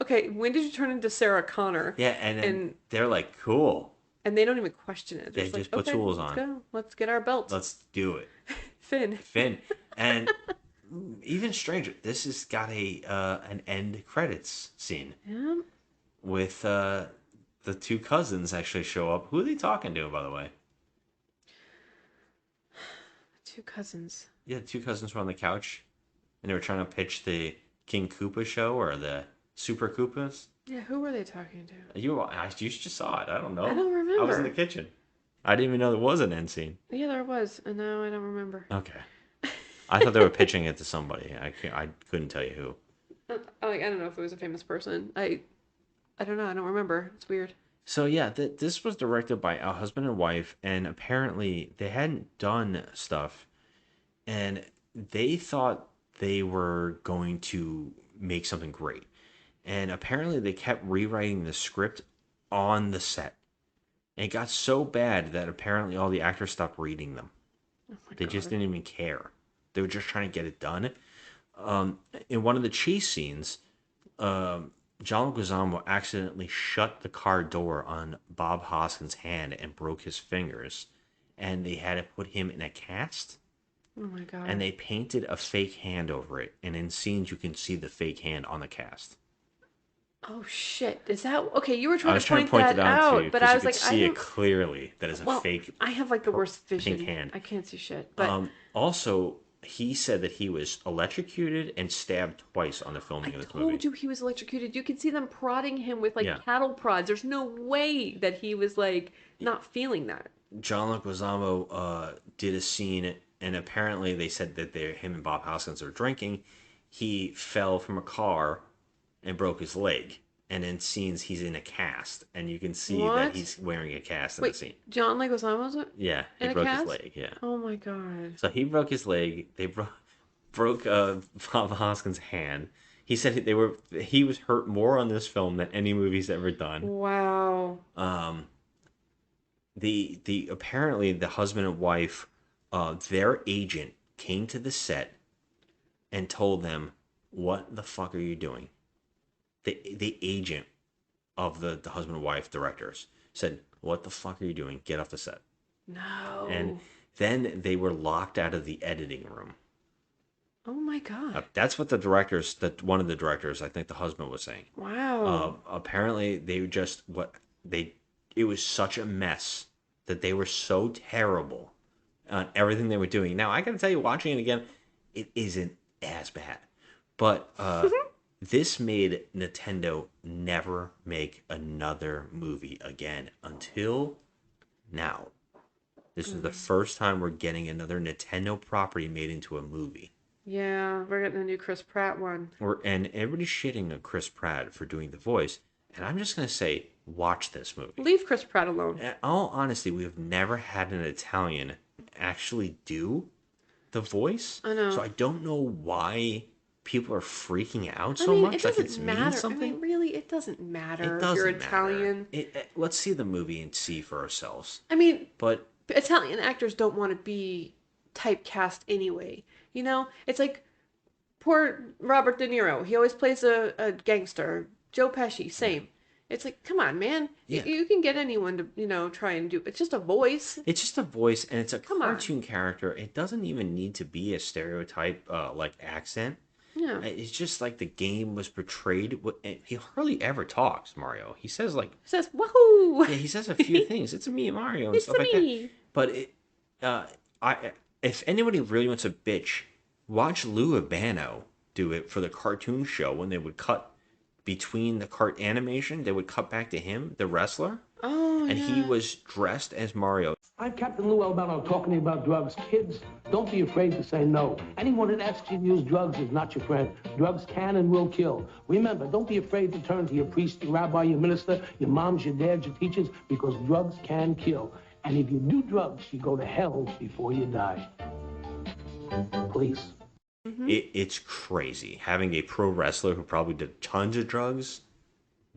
okay, when did you turn into Sarah Connor? Yeah, and then they're like, cool. And they don't even question it. They're They just like, put okay, tools let's on. go. Let's get our belts. Let's do it. Finn. And even stranger, this has got an end credits scene. Yeah. With the two cousins actually show up. Who are they talking to, by the way? Two cousins. Yeah, the two cousins were on the couch and they were trying to pitch the King Koopa show or the Super Koopas. Yeah, who were they talking to? You just saw it. I don't know. I don't remember. I was in the kitchen. I didn't even know there was an end scene. Yeah, there was, and now I don't remember. Okay. I thought they were pitching it to somebody. I couldn't tell you who. I don't know if it was a famous person. I don't know. I don't remember. It's weird. So yeah, this was directed by a husband and wife, and apparently they hadn't done stuff, and they thought they were going to make something great, and apparently they kept rewriting the script on the set, and it got so bad that apparently all the actors stopped reading them. They just didn't even care. They were just trying to get it done. In one of the chase scenes, John Leguizamo accidentally shut the car door on Bob Hoskins' hand and broke his fingers, and they had to put him in a cast. Oh my god! And they painted a fake hand over it, and in scenes you can see the fake hand on the cast. Oh shit! Is that okay? You were trying I was to trying point to point that it out to out, you but because I you was could like, see I it clearly that is a fake. I have like the worst vision. Pink hand. I can't see shit. But also, he said that he was electrocuted and stabbed twice on the filming of this movie. I told you he was electrocuted. You can see them prodding him with like cattle prods. There's no way that he was like not feeling that. John Leguizamo did a scene, and apparently they said that him and Bob Hoskins are drinking. He fell from a car and broke his leg. And in scenes, he's in a cast, and you can see that he's wearing a cast in the scene. John Leguizamo's Yeah, he broke his leg. Yeah. Oh my god. So he broke his leg. They broke Bob Hoskins' hand. He said he was hurt more on this film than any movie he's ever done. Wow. The apparently the husband and wife, their agent came to the set and told them, "What the fuck are you doing?" The agent of the husband and wife directors said, "What the fuck are you doing? Get off the set." No. And then they were locked out of the editing room. Oh my god. That's what one of the directors, I think the husband was saying. Wow. Apparently it was such a mess that they were so terrible on everything they were doing. Now, I gotta tell you, watching it again, it isn't as bad. But this made Nintendo never make another movie again until now. This is the first time we're getting another Nintendo property made into a movie. Yeah, we're getting a new Chris Pratt one. And everybody's shitting on Chris Pratt for doing the voice. And I'm just going to say, watch this movie. Leave Chris Pratt alone. In all honesty, we have never had an Italian actually do the voice. I know. So I don't know why people are freaking out so much. It doesn't like it's matter. mean something. Really, it doesn't matter It doesn't if you're matter. Italian. Let's see the movie and see for ourselves. But Italian actors don't want to be typecast anyway. You know, it's like poor Robert De Niro. He always plays a gangster. Joe Pesci, same. It's like, come on, man. Yeah. You can get anyone to, try and do. It's just a voice. It's just a voice, and it's a cartoon character. It doesn't even need to be a stereotype like accent. Yeah. It's just like the game was portrayed. He hardly ever talks, Mario. He says woohoo. Yeah, he says a few things. It's me, Mario, and stuff like that. But if anybody really wants to bitch, watch Lou Albano do it for the cartoon show when they would cut between the cart animation. They would cut back to him, the wrestler. Oh, and he was dressed as Mario. I'm Captain Lou Albano talking to you about drugs. Kids, don't be afraid to say no. Anyone that asks you to use drugs is not your friend. Drugs can and will kill. Remember, don't be afraid to turn to your priest, your rabbi, your minister, your moms, your dads, your teachers, because drugs can kill. And if you do drugs, you go to hell before you die. Please. Mm-hmm. It's crazy. Having a pro wrestler who probably did tons of drugs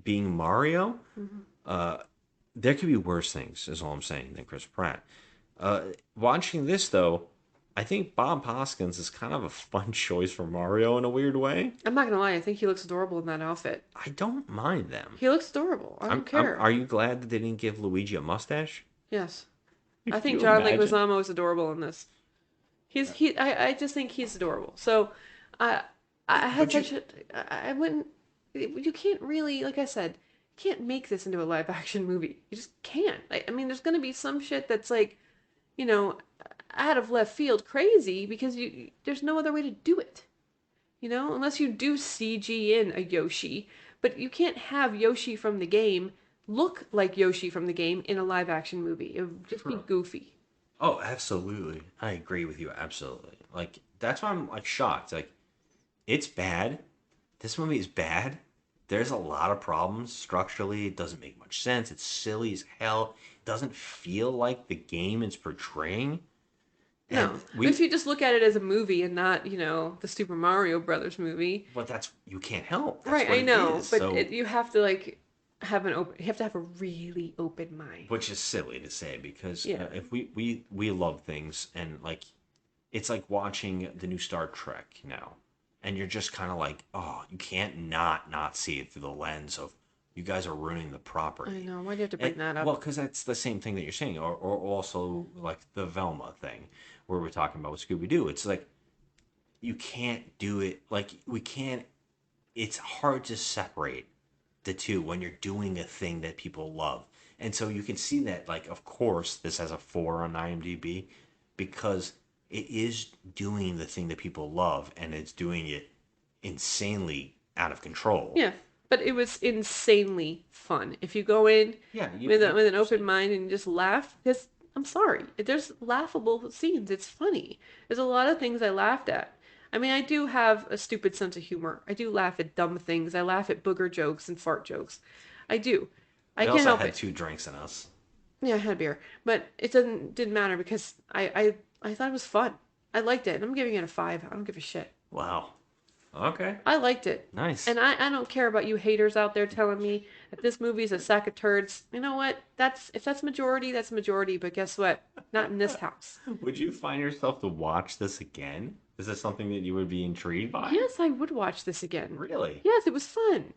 being Mario. Mm-hmm. There could be worse things, is all I'm saying, than Chris Pratt. Watching this, though, I think Bob Hoskins is kind of a fun choice for Mario in a weird way. I'm not gonna lie, I think he looks adorable in that outfit. I don't mind them. He looks adorable. I don't care. Are you glad that they didn't give Luigi a mustache? Yes. Can I think you John imagine? Leguizamo is adorable in this. I just think he's adorable. So I wouldn't. You can't really, like I said, can't make this into a live action movie. You just can't. I mean, there's gonna be some shit that's like, out of left field crazy because there's no other way to do it. You know, unless you do CG in a Yoshi. But you can't have Yoshi from the game look like Yoshi from the game in a live action movie. It would just be goofy. Oh, absolutely. I agree with you. Absolutely. Like, that's why I'm like shocked. Like, it's bad. This movie is bad. There's a lot of problems structurally. It doesn't make much sense. It's silly as hell. It doesn't feel like the game is portraying. No. But if you just look at it as a movie and not, you know, the Super Mario Brothers movie. But that's, you can't help. That's Right, what I know. It is, But so, you have to, like, have an open, you have to have a really open mind. which is silly to say because Yeah. if we love things and like, it's like watching the new Star Trek now. And you're just kind of like, oh, you can't not see it through the lens of you guys are ruining the property. I know. Why do you have to bring that up? Well, because that's the same thing that you're saying, or also like the Velma thing, where we're talking about with Scooby Doo. It's like you can't do it. Like we can't. It's hard to separate the two when you're doing a thing that people love, and so you can see that. Like, of course, this has a 4 on IMDb because it is doing the thing that people love, and it's doing it insanely out of control. Yeah, but it was insanely fun. If you go in with an open mind and just laugh, because I'm sorry, there's laughable scenes. It's funny. There's a lot of things I laughed at. I mean, I do have a stupid sense of humor. I do laugh at dumb things. I laugh at booger jokes and fart jokes. I do. I can't help also had it. 2 drinks in us. Yeah, I had a beer, but it didn't matter because I thought it was fun. I liked it. And I'm giving it a 5. I don't give a shit. Wow. Okay. I liked it. Nice. And I don't care about you haters out there telling me that this movie's a sack of turds. You know what? If that's majority, that's majority. But guess what? Not in this house. Would you find yourself to watch this again? Is this something that you would be intrigued by? Yes, I would watch this again. Really? Yes, it was fun.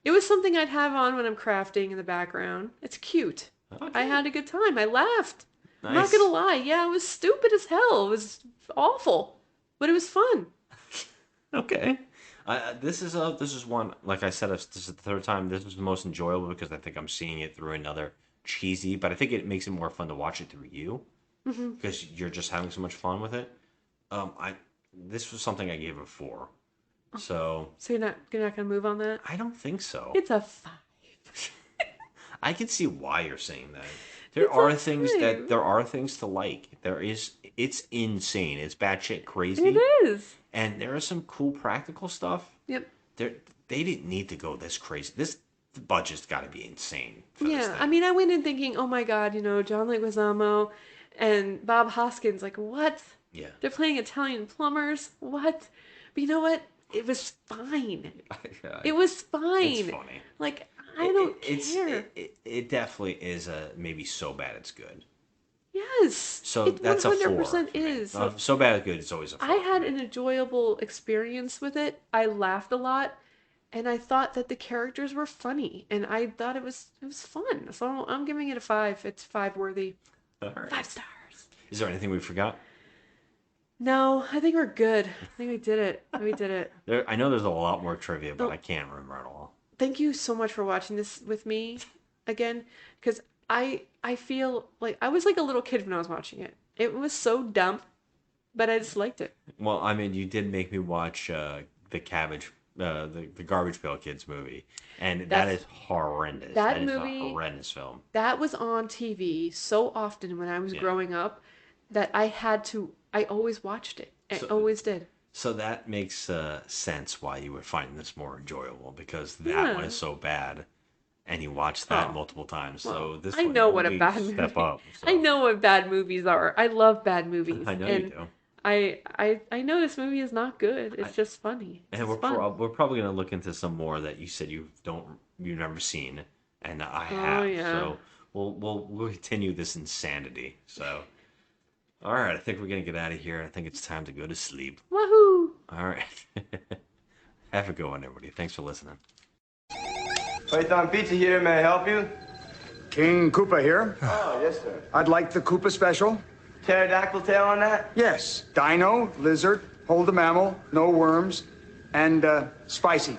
It was something I'd have on when I'm crafting in the background. It's cute. Okay. I had a good time. I laughed. I'm not Nice. gonna lie. Yeah, it was stupid as hell. It was awful, but it was fun. Okay. This is one, like I said, this is the third time. This was the most enjoyable because I think I'm seeing it through another cheesy, but I think it makes it more fun to watch it through you Mhm. because you're just having so much fun with it. This was something I gave a 4. So So you're not gonna move on that? I don't think so. It's a 5. I can see why you're saying that. It's There are things to like. It's insane. It's batshit crazy. It is. And there is some cool practical stuff. Yep. They didn't need to go this crazy. The budget's got to be insane. Yeah, I mean, I went in thinking, oh my God, you know, John Leguizamo and Bob Hoskins, like, what? Yeah. They're playing Italian plumbers? What? But you know what? It was fine. It was fine. It's funny. Like, I don't care. It definitely is maybe so bad it's good. Yes. So it that's a 4. 100% is. So bad it's good. It's always a 4. I had an enjoyable experience with it. I laughed a lot, and I thought that the characters were funny, and I thought it was fun. So I'm giving it a 5. It's 5 worthy. All right. 5 stars. Is there anything we forgot? No, I think we're good. I think we did it. We did it. I know there's a lot more trivia, but I can't remember it all. Thank you so much for watching this with me again, because I feel like I was like a little kid when I was watching it. It was so dumb, but I just liked it. Well, I mean, you did make me watch the Garbage Pail Kids movie, and that is horrendous. That is movie- a horrendous film. That was on TV so often when I was growing up that I always watched it. I always did. So that makes sense why you would find this more enjoyable because that one is so bad, and you watched that multiple times. So this I one, know what a we bad movie. step up. I know what bad movies are. I love bad movies. I know and you do. I know this movie is not good. It's just funny. And It's we're fun. we're probably gonna look into some more that you said you've never seen, and I have. yeah. So we'll continue this insanity. So, all right, I think we're gonna get out of here. I think it's time to go to sleep. Woohoo! All right. Have a good one, everybody. Thanks for listening. Python Pizza here. May I help you? King Koopa here. Oh, yes, sir. I'd like the Koopa special. Pterodactyl tail on that? Yes. Dino, lizard, hold the mammal, no worms, and spicy.